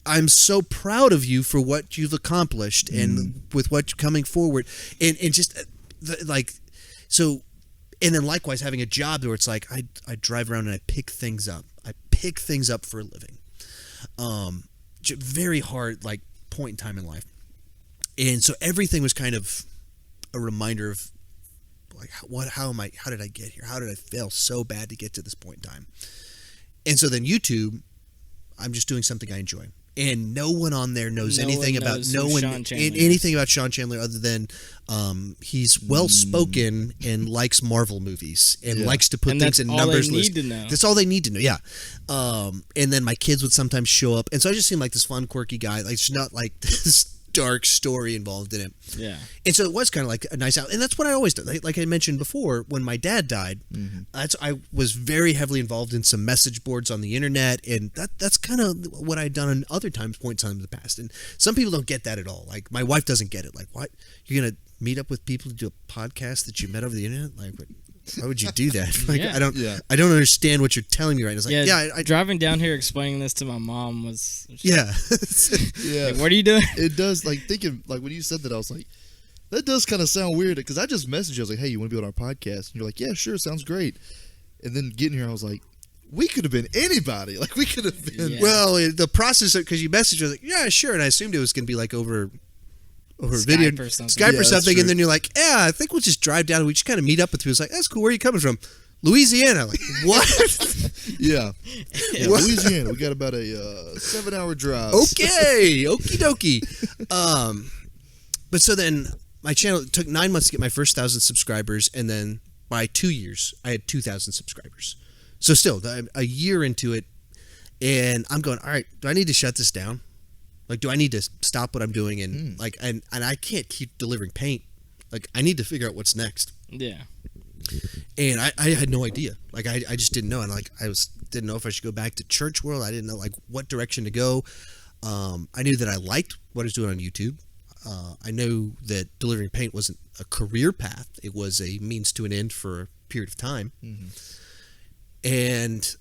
I'm so proud of you for what you've accomplished and with what you're coming forward, and just so. And then likewise, having a job where it's like I drive around and I pick things up. I pick things up for a living. Very hard point in time in life. And so everything was kind of a reminder of how did I get here? How did I fail so bad to get to this point in time? And so then YouTube, I'm just doing something I enjoy. And no one on there knows anything about Sean Chandler other than he's well spoken and likes Marvel movies and likes to put things in numbers lists. That's all they need to know. Yeah. And then my kids would sometimes show up, and so I just seemed like this fun, quirky guy. Like, it's not like this dark story involved in it. Yeah. And so it was kind of like a nice out, and that's what I always do. Like I mentioned before, when my dad died, I was very heavily involved in some message boards on the internet, and that's kind of what I'd done in other points in the past. And some people don't get that at all. Like, my wife doesn't get it. Like, what? You're gonna meet up with people to do a podcast that you met over the internet? Like, why would you do that? Like, Yeah. I don't understand what you're telling me right now. It's like, I driving down here explaining this to my mom was yeah. Yeah. like, what are you doing? It does, thinking, when you said that, I was like, that does kind of sound weird, because I just messaged you. I was like, hey, you want to be on our podcast? And you're like, yeah, sure, sounds great. And then getting here, I was like, we could have been anybody. Like, we could have been. Yeah. Well, the process, because you messaged, I was like, yeah, sure. And I assumed it was going to be like over Skype video, or something. Skype Yeah, or that's something. true. And then you're like, yeah, I think we'll just drive down and we just kind of meet up with you. It's like, that's cool. Where are you coming from? Louisiana. Like, what? Yeah. Louisiana. We got about a 7-hour drive. Okay. Okie dokie. But so then my channel, it took 9 months to get my first 1,000 subscribers. And then by 2 years, I had 2,000 subscribers. So still, a year into it, and I'm going, all right, do I need to shut this down? Like, do I need to stop what I'm doing? And and I can't keep delivering paint. Like, I need to figure out what's next. Yeah. And I had no idea. Like, I just didn't know. And like, didn't know if I should go back to church world. I didn't know what direction to go. I knew that I liked what I was doing on YouTube. I knew that delivering paint wasn't a career path. It was a means to an end for a period of time. And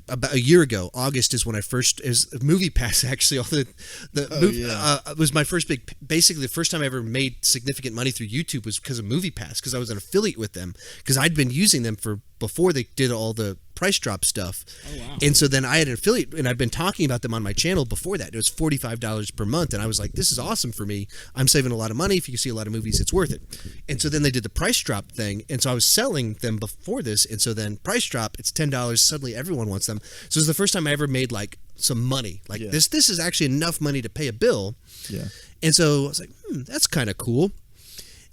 about a year ago, August is when I first, is Movie Pass actually. Was my first basically the first time I ever made significant money through YouTube was because of Movie Pass, because I was an affiliate with them, because I'd been using them before they did all the price drop stuff. Oh, wow. And so then I had an affiliate, and I'd been talking about them on my channel before that. It was $45 per month, and I was like, this is awesome for me. I'm saving a lot of money. If you see a lot of movies, it's worth it. And so then they did the price drop thing, and so I was selling them before this, and so then price drop, it's $10. Suddenly everyone wants them. So it was the first time I ever made some money. This is actually enough money to pay a bill. Yeah. And so I was like, that's kind of cool.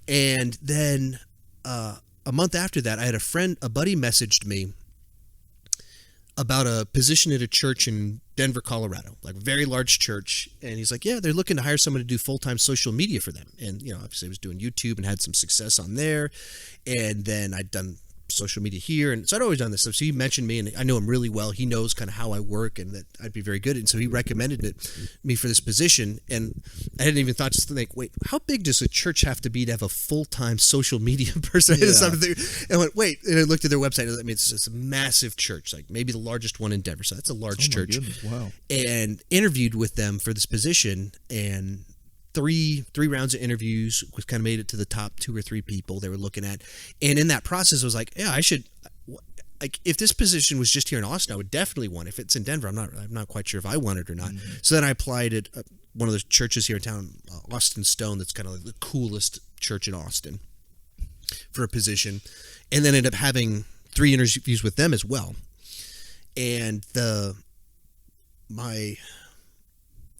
And then a month after that, I had a buddy messaged me about a position at a church in Denver, Colorado, like a very large church. And he's like, yeah, they're looking to hire someone to do full-time social media for them. And, obviously I was doing YouTube and had some success on there. And then I'd done social media here, and so I'd always done this stuff. So he mentioned me, and I know him really well. He knows kind of how I work and that I'd be very good. And so he recommended me for this position. And I hadn't even thought to think, wait, how big does a church have to be to have a full-time social media person? Yeah. And I went, wait, and I looked at their website. I mean, it's a massive church, like maybe the largest one in Denver. So that's a large church. Goodness, wow. And interviewed with them for this position, and three rounds of interviews, was kind of made it to the top 2 or 3 people they were looking at. And in that process, I was like, yeah, I should, like, if this position was just here in Austin, I would definitely want it. If it's in Denver, I'm not quite sure if I want it or not. So then I applied at one of the churches here in town, Austin Stone, that's kind of like the coolest church in Austin, for a position, and then ended up having 3 interviews with them as well. And the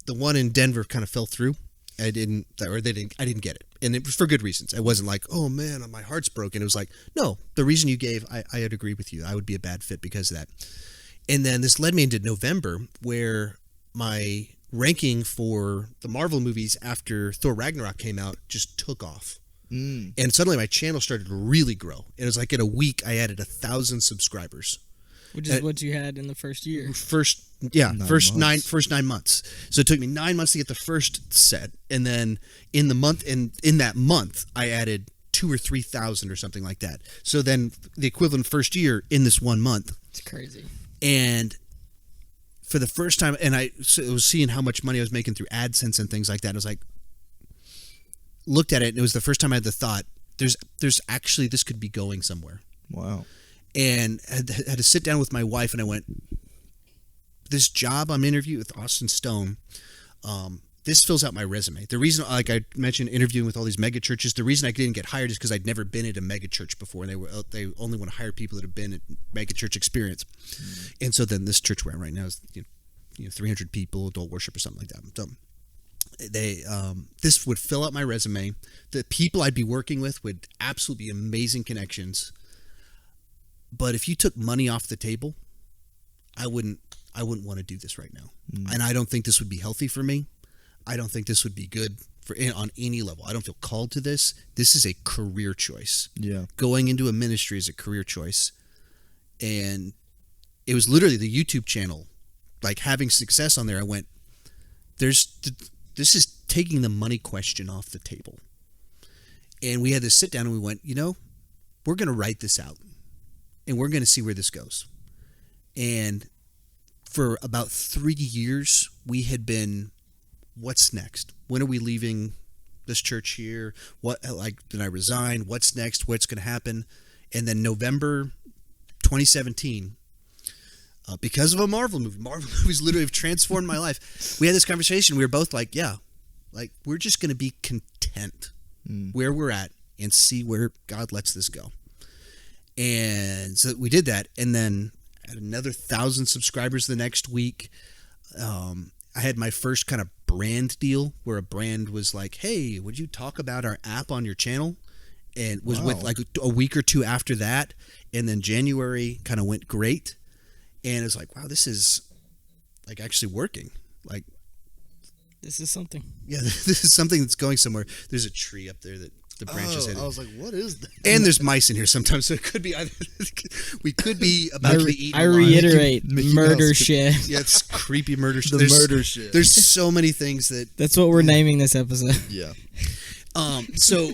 one in Denver kind of fell through. I didn't get it. And it was for good reasons. I wasn't like, oh man, my heart's broken. It was like, no, the reason you gave, I'd agree with you. I would be a bad fit because of that. And then this led me into November, where my ranking for the Marvel movies after Thor Ragnarok came out just took off. And suddenly my channel started to really grow. And it was like in a week, I added 1,000 subscribers. Which is what you had in the first year. First 9 months. So it took me 9 months to get the first set. And then in that month, I added 2,000 or 3,000 or something like that. So then the equivalent first year in this 1 month. It's crazy. And for the first time, and I was seeing how much money I was making through AdSense and things like that. And I was like, looked at it, and it was the first time I had the thought, there's actually, this could be going somewhere. Wow. And had to sit down with my wife, and I went, this job I'm interviewing with Austin Stone, this fills out my resume. The reason, like I mentioned, interviewing with all these mega churches, the reason I didn't get hired is because I'd never been at a mega church before, and they only want to hire people that have been at mega church experience. And so then this church we're at right now is 300 people, adult worship or something like that. So this would fill out my resume. The people I'd be working with would absolutely be amazing connections. But if you took money off the table, I wouldn't want to do this right now. And I don't think this would be healthy for me. I don't think this would be good on any level. I don't feel called to this. This is a career choice. Yeah. Going into a ministry is a career choice. And it was literally the YouTube channel, like having success on there. I went, this is taking the money question off the table. And we had to sit down and we went, we're going to write this out and we're going to see where this goes. And for about 3 years, we had been, what's next? When are we leaving this church here? Did I resign? What's next? What's going to happen? And then November 2017, because of a Marvel movie, Marvel movies literally have transformed my life. We had this conversation. We were both like, we're just going to be content where we're at and see where God lets this go. And so we did that. And then had another 1,000 subscribers the next week. I had my first kind of brand deal where a brand was like, hey, would you talk about our app on your channel? And was with like a week or two after that. And then January kind of went great. And it's like, wow, this is like actually working. Like, this is something. Yeah, this is something that's going somewhere. There's a tree up there that the branches hit it. I was like, what is that? And there's mice in here sometimes, so it could be either. We could be about to be eaten. I reiterate, murder shed. Yeah, it's creepy murder shed. Murder shed. There's so many things that. That's what we're naming this episode. Yeah. So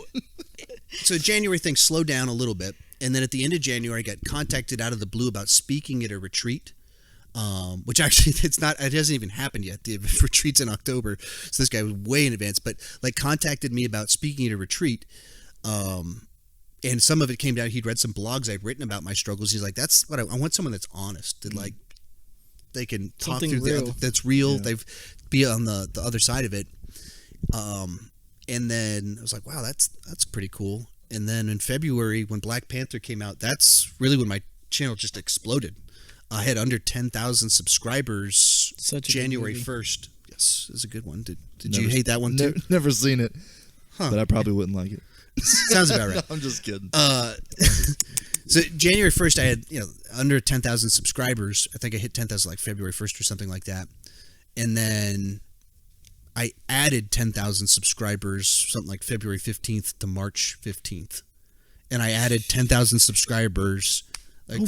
January things slowed down a little bit, and then at the end of January, I got contacted out of the blue about speaking at a retreat. Which actually it hasn't even happened yet. The retreat's in October, so this guy was way in advance, but like contacted me about speaking at a retreat. And some of it came down, he'd read some blogs I'd written about my struggles. He's like, that's what I want, someone that's honest, that like they can talk Something through real. that's real. Yeah. They've be on the other side of it. And then I was like, wow, that's pretty cool. And then in February when Black Panther came out, that's really when my channel just exploded. I had under 10,000 subscribers January 1st. Yes, it was a good one. Did you hate that one too? Never seen it, but I probably wouldn't like it. Sounds about right. I'm just kidding. So January 1st, I had under 10,000 subscribers. I think I hit 10,000 like February 1st or something like that. And then I added 10,000 subscribers, something like February 15th to March 15th. And I added 10,000 subscribers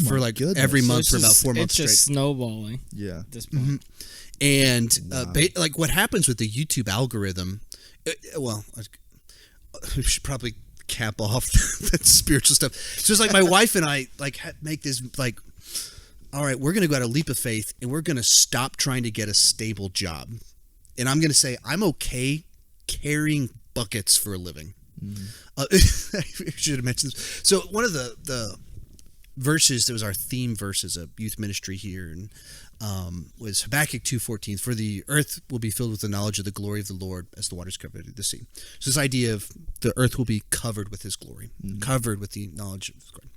for like goodness. every month So for about 4 months it's straight. just snowballing Yeah. at this point. And Wow. like what happens with the YouTube algorithm, we should probably cap off that spiritual stuff. So it's like my wife and I like make this like, all right, we're going to go out a leap of faith and we're going to stop trying to get a stable job. And I'm going to say, I'm okay carrying buckets for a living. I should have mentioned this. So one of the verses that was our theme verse as a youth ministry here, and was Habakkuk 2:14. For the earth will be filled with the knowledge of the glory of the Lord as the waters cover the sea. So this idea of the earth will be covered with His glory, covered with the knowledge of His glory.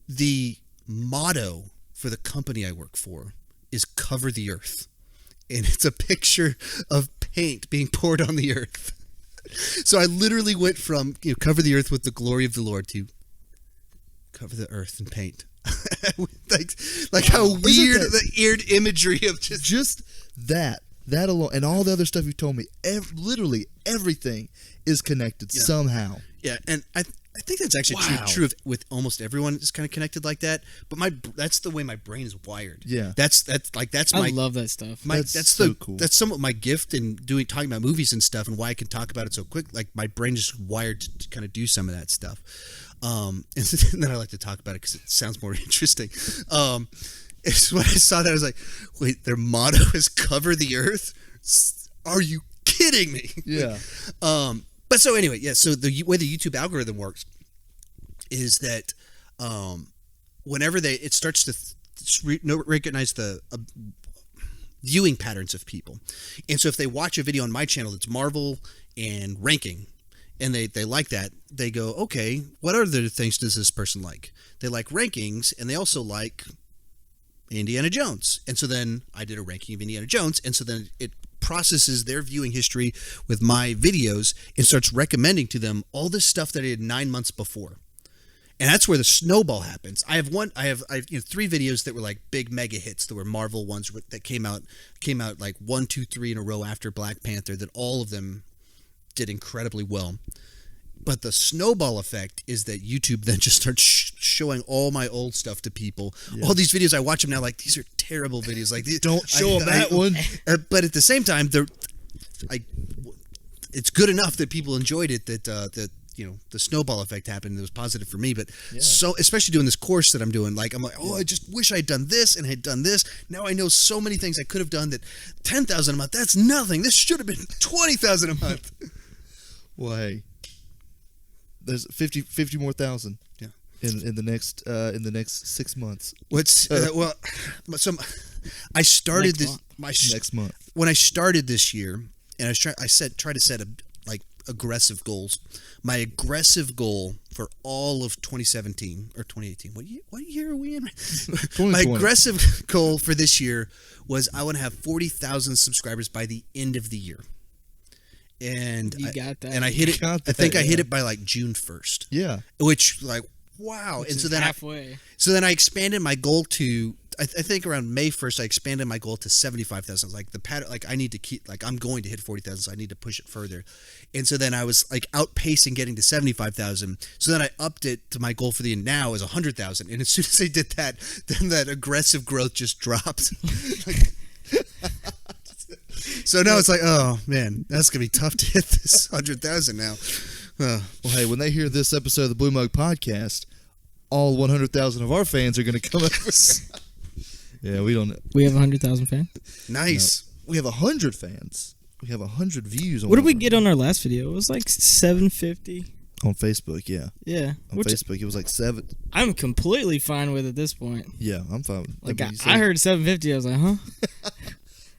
The motto for the company I work for is "Cover the Earth," and it's a picture of paint being poured on the earth. So I literally went from cover the earth with the glory of the Lord to cover the earth in paint. like how weird that- the weird imagery of Just that alone, and all the other stuff you told me, literally everything is connected somehow. Yeah, and I think that's actually Wow. true with almost everyone. Is kind of connected like that. But that's the way my brain is wired. Yeah. that's I my love that stuff. That's so cool. That's somewhat my gift in talking about movies and stuff, and why I can talk about it so quick. Like my brain is wired to kind of do some of that stuff. And then I like to talk about it because it sounds more interesting. It's when I saw that I was like, wait, their motto is "Cover the Earth." Are you kidding me? Yeah. But so anyway, yeah. So the way the YouTube algorithm works is that whenever it starts to recognize the viewing patterns of people, and so if they watch a video on my channel that's Marvel and ranking, and they like that, they go, okay, what other things does this person like? They like rankings, and they also like Indiana Jones. And so then I did a ranking of Indiana Jones, and so then it processes their viewing history with my videos and starts recommending to them all this stuff that I did 9 months before. And that's where the snowball happens. I have 3 videos that were like big mega hits that were Marvel ones that came out like 1, 2, 3 in a row after Black Panther, that all of them did incredibly well. But the snowball effect is that YouTube then just starts showing all my old stuff to people. Yeah. All these videos, I watch them now like, these are terrible videos. Like, don't show them that one. But at the same time, it's good enough that people enjoyed it, that the snowball effect happened. It was positive for me. But so, especially doing this course that I'm doing, like, I'm like, oh, I just wish I'd done this and had done this. Now I know so many things I could have done that $10,000 a month, that's nothing. This should have been $20,000 a month. Well, hey, there's 50 more thousand. Yeah. In the next 6 months. I started next month. When I started this year, and I tried to set aggressive goals. My aggressive goal for all of 2017 or 2018. What year are we in? My aggressive goal for this year was I want to have 40,000 subscribers by the end of the year. And you got that. And I hit it. I think I hit it by like June 1st. Yeah. Which, like, wow. Which and so is then halfway. So then I expanded my goal to, I think around May 1st, I expanded my goal to 75,000. Like the pattern, like I need to keep, like I'm going to hit 40,000, so I need to push it further. And so then I was like outpacing getting to 75,000. So then I upped it to my goal for the end now is 100,000. And as soon as I did that, then that aggressive growth just dropped. So now it's like, oh man, that's gonna be tough to hit this 100,000 now. Well, hey, when they hear this episode of the Blue Mug Podcast, all 100,000 of our fans are going to come over. Yeah, we don't. We have 100,000 fans. Nice. No, we have 100 fans. We have 100 views. What did we get on our last video? It was like 750 on Facebook. Yeah. Yeah. On Facebook, it was like 7. I'm completely fine with it at this point. Yeah, I'm fine. Like I heard 750. I was like, huh?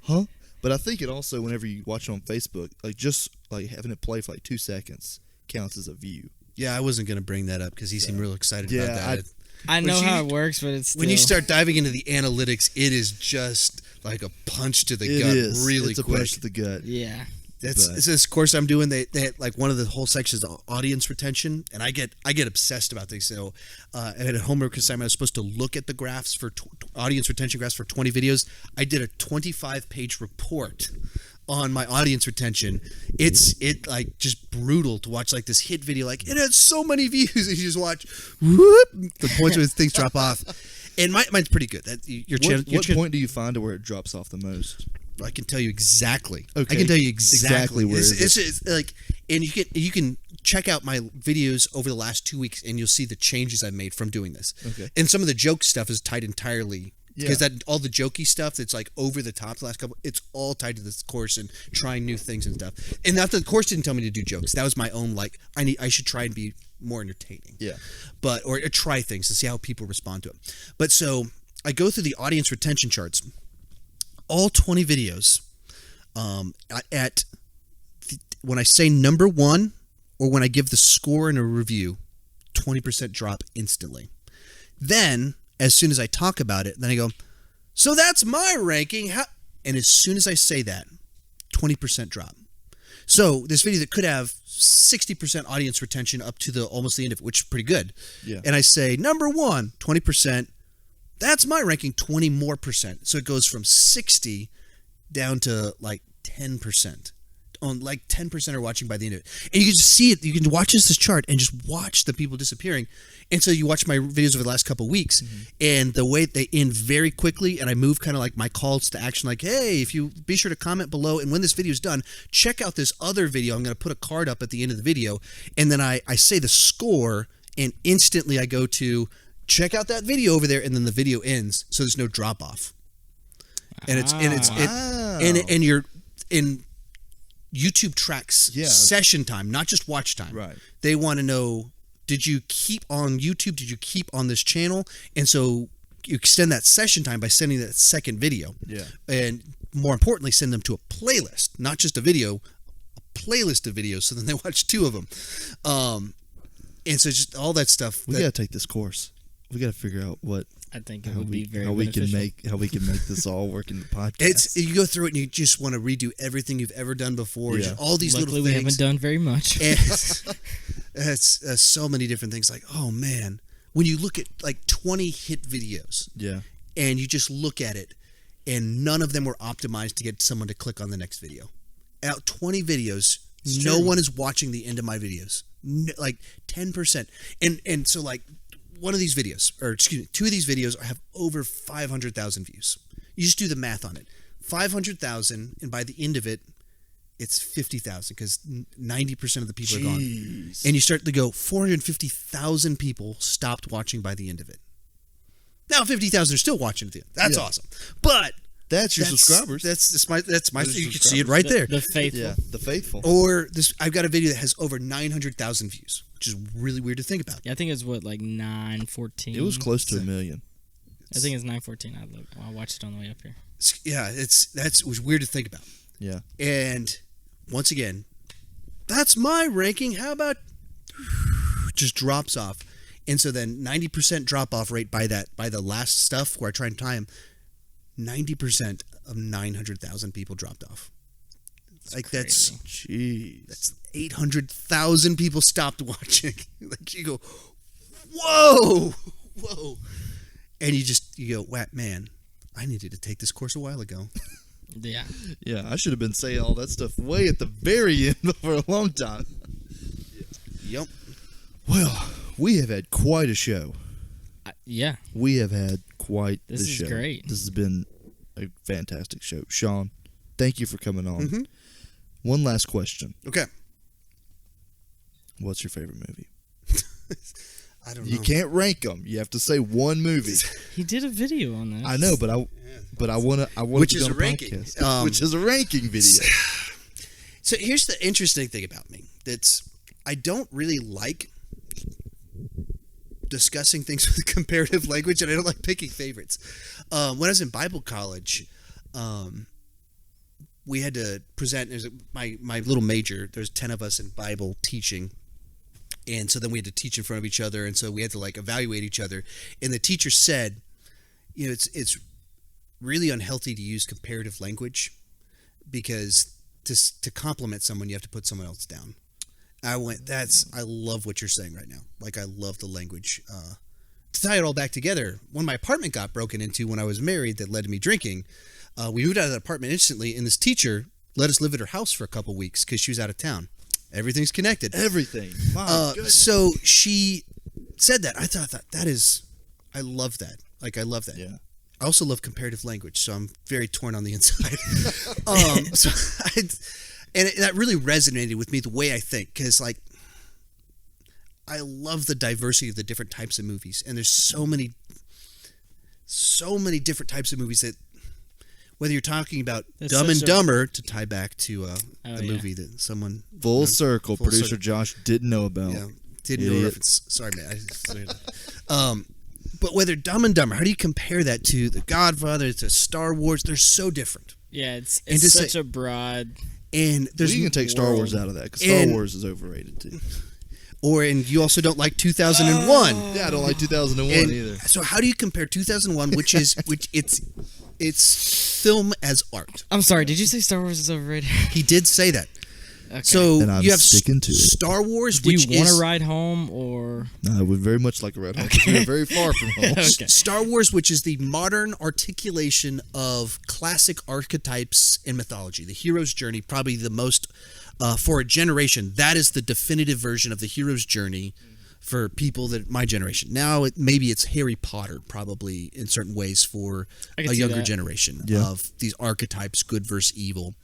Huh? But I think it also, whenever you watch it on Facebook, like just like having it play for like 2 seconds counts as a view. Yeah, I wasn't going to bring that up because he seemed real excited about that. I know how it works, but it's still... When you start diving into the analytics, it is just like a punch to the gut really quick. It's a punch to the gut. Yeah. It's this course I'm doing. They had like one of the whole sections of audience retention, and I get obsessed about things. So I had a homework assignment. I was supposed to look at the graphs for audience retention graphs for 20 videos. I did a 25-page report on my audience retention. It's like just brutal to watch like this hit video. Like it had so many views, and you just watch whoop, the points where things drop off. And mine's pretty good. What point do you find to where it drops off the most? I can tell you exactly. Okay. I can tell you exactly where it's like, and you can check out my videos over the last 2 weeks, and you'll see the changes I've made from doing this. Okay. And some of the joke stuff is tied entirely because that all the jokey stuff that's like over the top the last couple, it's all tied to this course and trying new things and stuff. And not that the course didn't tell me to do jokes. That was my own like I should try and be more entertaining. Yeah. But or try things to see how people respond to it. But so I go through the audience retention charts. All 20 videos when I say number 1 or when I give the score in a review, 20% drop instantly. Then, as soon as I talk about it, then I go, so that's my ranking. And as soon as I say that, 20% drop. So this video that could have 60% audience retention up to almost the end of it, which is pretty good. Yeah. And I say, number one, 20%. That's my ranking, 20 more percent. So it goes from 60 down to like 10%. Like 10% are watching by the end of it. And you can just see it. You can watch this chart and just watch the people disappearing. And so you watch my videos over the last couple of weeks, and the way they end very quickly, and I move kind of like my calls to action, like, hey, if you be sure to comment below, and when this video is done, check out this other video. I'm going to put a card up at the end of the video, and then I say the score, and instantly I go to check out that video over there, and then the video ends, so there's no drop off. And YouTube tracks session time, not just watch time. Right. They want to know, did you keep on YouTube? Did you keep on this channel? And so you extend that session time by sending that second video. Yeah. And more importantly, send them to a playlist, not just a video, a playlist of videos. So then they watch two of them. And so just all that stuff. We got to take this course. We got to figure out what. I think it would be very how we beneficial. can make this all work in the podcast. You go through it and you just want to redo everything you've ever done before. Yeah. Just all these Luckily, little things. we haven't done very much. And it's so many different things. Like, oh man, when you look at like 20 hit videos, and you just look at it, and none of them were optimized to get someone to click on the next video. Out 20 videos, no one is watching the end of my videos. Like 10%, and so like. One of these videos, or excuse me, two of these videos have over 500,000 views. You just do the math on it. 500,000, and by the end of it, it's 50,000 because 90% of the people are gone. And you start to go, 450,000 people stopped watching by the end of it. Now 50,000 are still watching at the end. That's awesome. But that's your subscribers. That's my. You can see it right there. The faithful. Yeah, the faithful. Or this, I've got a video that has over 900,000 views, which is really weird to think about. Yeah, I think it's like 914. It was close to 1 million. I think it's 914. I watched it on the way up here. Yeah, it was weird to think about. Yeah. And once again, that's my ranking. How about just drops off? And so then 90% drop off rate by the last stuff where I try and tie them. 90% of 900,000 people dropped off. Crazy. That's 800,000 people stopped watching. Like you go, whoa, and you go, wow, man, I needed to take this course a while ago. Yeah. Yeah, I should have been saying all that stuff way at the very end for a long time. Yep. Well, we have had quite a show. Yeah. We have had quite the show. This is great. This has been a fantastic show. Sean, thank you for coming on. Mm-hmm. One last question. Okay. What's your favorite movie? I don't know. You can't rank them. You have to say one movie. He did a video on that. I know, but I want to. Which is a ranking. Which is a ranking video. So here's the interesting thing about me. I don't really like discussing things with comparative language, and I don't like picking favorites. When I was in Bible college, we had to present. My little major. There's 10 of us in Bible teaching, and so then we had to teach in front of each other, and so we had to like evaluate each other. And the teacher said, it's really unhealthy to use comparative language because to compliment someone, you have to put someone else down. I love what you're saying right now. Like, I love the language. To tie it all back together, when my apartment got broken into when I was married that led to me drinking, we moved out of that apartment instantly, and this teacher let us live at her house for a couple weeks because she was out of town. Everything's connected. Everything. So she said that. I thought I love that. Like, I love that. Yeah. I also love comparative language, so I'm very torn on the inside. That really resonated with me, the way I think, because like I love the diversity of the different types of movies, and there's so many different types of movies that, whether you're talking about Dumb and Dumber, to tie back to the movie that someone Full circle. Producer Josh didn't know about. Yeah, didn't know reference. Sorry, man. But whether Dumb and Dumber, how do you compare that to The Godfather, to Star Wars? They're so different. Yeah, it's such a broad. And there's you can take Star Wars out of that because Star Wars is overrated too. And you also don't like 2001. Yeah, I don't like 2001 either. So how do you compare 2001, which it's film as art? I'm sorry, did you say Star Wars is overrated? He did say that. Okay. So And I'm you have sticking to it. Star Wars, do you which want is to ride home or? I would very much like a red home. We're very far from home. Okay. Star Wars, which is the modern articulation of classic archetypes in mythology. The hero's journey, probably the most for a generation. That is the definitive version of the hero's journey for people that my generation. Now, maybe it's Harry Potter, probably in certain ways for I can a see younger that. generation Yeah. of these archetypes, good versus evil.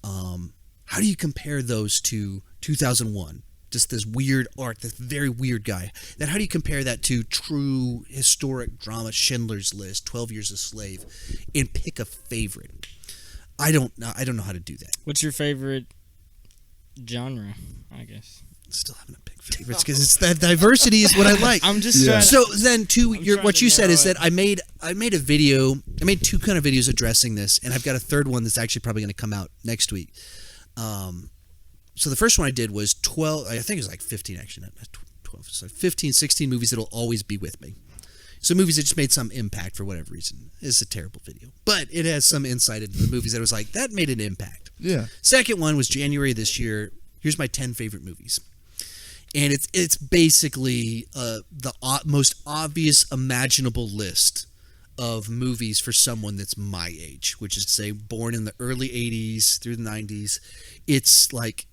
How do you compare those to 2001? Just this weird art, this very weird guy. Then how do you compare that to true historic drama, Schindler's List, 12 Years a Slave, and pick a favorite? I don't know how to do that. What's your favorite genre? I guess. Still haven't picked favorites because it's that diversity is what I like. I'm just Yeah. trying. So then, trying what to you said is narrow that I made a video. I made two kind of videos addressing this, and I've got a third one that's actually probably going to come out next week. So the first one I did was 12. I think it was like 15 actually, not 12. So 15, 16 movies that'll always be with me. So movies that just made some impact for whatever reason. It's a terrible video, but it has some insight into the movies that was like that made an impact. Yeah. Second one was January this year. Here's my 10 favorite movies. And it's basically the most obvious imaginable list of movies for someone that's my age, which is to say born in the early 80s through the 90s. It's like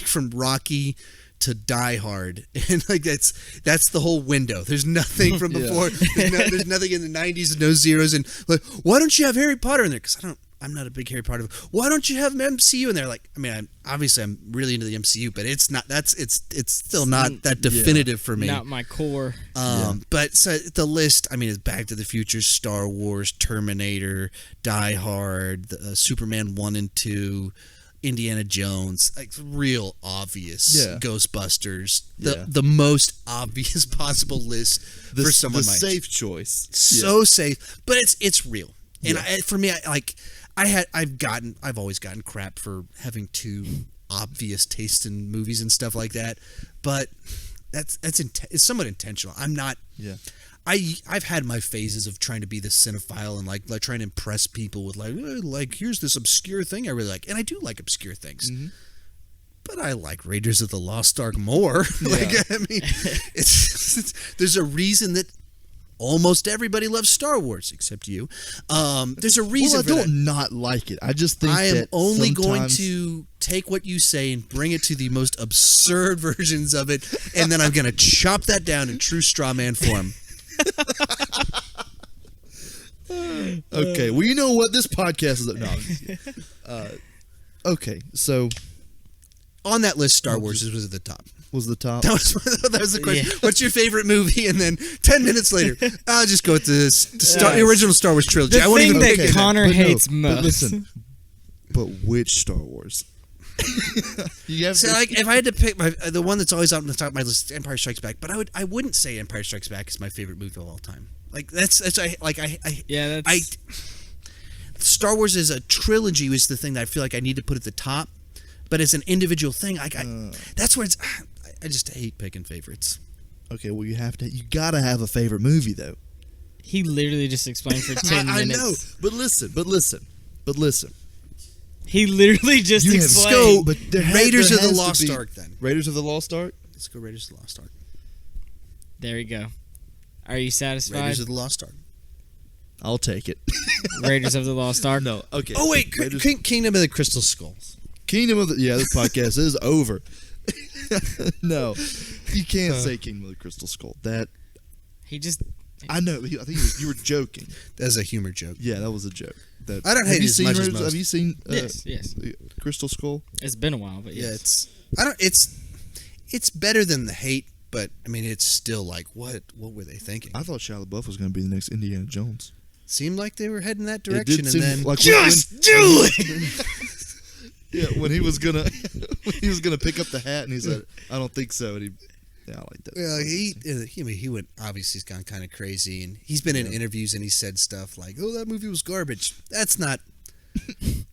from Rocky to Die Hard, and like that's the whole window. There's nothing from before. There's nothing in the 90s, no zeros. And like, why don't you have Harry Potter in there? Because I'm not a big Harry Potter. Why don't you have MCU in there? Like, I mean, I'm really into the MCU, but it's still not that definitive for me. Not my core. But so the list, I mean, is Back to the Future, Star Wars, Terminator, Die Hard, Superman 1 and 2, Indiana Jones, like real obvious. Yeah. Ghostbusters, Yeah. the most obvious possible list for someone the my age. safe choice. So safe, but it's real. And Yeah. for me, I've always gotten crap for having too obvious taste in movies and stuff like that, but it's somewhat intentional. I'm not. Yeah. I've had my phases of trying to be the cinephile and like trying to impress people with like here's this obscure thing I really like, and I do like obscure things. Mm-hmm. But I like Raiders of the Lost Ark more. Like, I mean, it's there's a reason that almost everybody loves Star Wars except you. There's a reason Well, I for that. don't not like it. I just think I am that only going sometimes- to take what you say and bring it to the most absurd versions of it, and then I'm going to chop that down in true straw man form. Okay, well, you know what this podcast is. No, I'm just kidding. Okay, so On that list, Star Wars was at the top. was the top. That was the question. Yeah. What's your favorite movie? And then 10 minutes later, I'll just go with the original Star Wars trilogy. The I won't thing even that pick it. Connor But no, hates but most. listen, but which Star Wars? You have So, to- like, if I had to pick the one that's always on the top of my list, is Empire Strikes Back. But I wouldn't say Empire Strikes Back is my favorite movie of all time. Like Yeah, that's. Star Wars as a trilogy is the thing that I feel like I need to put at the top. But as an individual thing, that's where it's. I just hate picking favorites. okay, well, you gotta have a favorite movie though. He literally just explained for 10 I minutes. know, but listen. He literally just You have explained. scope, but Raiders there of the has to Lost be- Ark, then. Raiders of the Lost Ark. Let's go Raiders of the Lost Ark. There you go. Are you satisfied? Raiders of the Lost Ark. I'll take it. Raiders of the Lost Ark. No, okay. Oh wait, Raiders- Kingdom of the Crystal Skulls. Kingdom of the this podcast is over. No, you can't say Kingdom of the Crystal Skull. That He just. I know. I think you were joking. That's a humor joke. Yeah, that was a joke. That, I don't hate have you it as seen much as Raiders- most. Have you seen Yes. Crystal Skull? It's been a while, but Yeah, yes. it's better than the hate, but I mean it's still like what were they thinking? I thought Shia LaBeouf was going to be the next Indiana Jones. Seemed like they were heading that It direction, did and seem then like do it. Yeah, when he was gonna pick up the hat, and he said, "I don't think so." And I like that. Well, he went. Obviously, he's gone kind of crazy, and he's been in interviews and he said stuff like, "Oh, that movie was garbage." That's not. If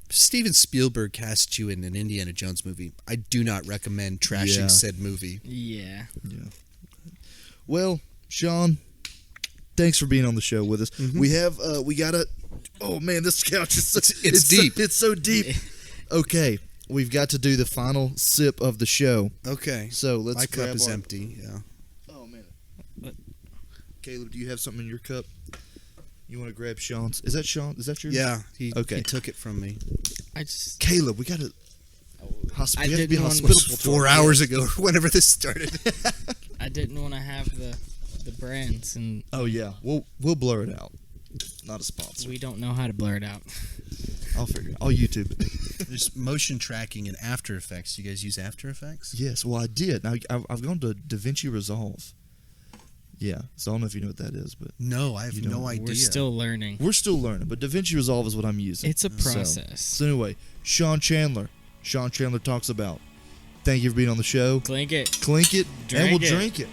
Steven Spielberg casts you in an Indiana Jones movie, I do not recommend trashing Yeah. said movie. Yeah. Yeah. Well, Sean, thanks for being on the show with us. We have we gotta. Oh man, this couch is so, It's deep. It's so deep. Okay, we've got to do the final sip of the show. Okay. So let's. My cup grab is our- empty. Yeah. Oh man. What? Caleb, do you have something in your cup? You want to grab Sean's? Is that Sean? Is that yours? Yeah. He Okay. took it from me I just Caleb, we got to. I we have to be didn't want- hospitable. to 4 our hours guests. ago, or whenever this started. I didn't want to have the brands, and Oh yeah, we'll blur it out. Not a sponsor. we don't know how to blur it out. I'll figure it out. I'll YouTube it. There's motion tracking in After Effects. You guys use After Effects? Yes, well I did. Now I've gone to DaVinci Resolve. Yeah, so I don't know if you know what that is, but No, I have You don't- no idea. We're still learning. we're still learning. But DaVinci Resolve is what I'm using. It's a process. So anyway, Sean Chandler talks about. Thank you for being on the show. Clink it. Clink it, and Drink we'll it. drink it.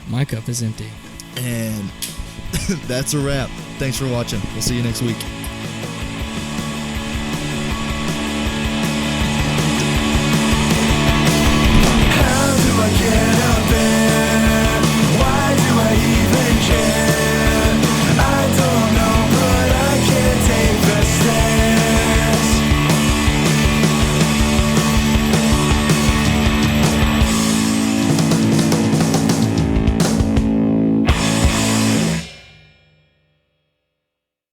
My cup is empty. And that's a wrap. Thanks for watching. We'll see you next week.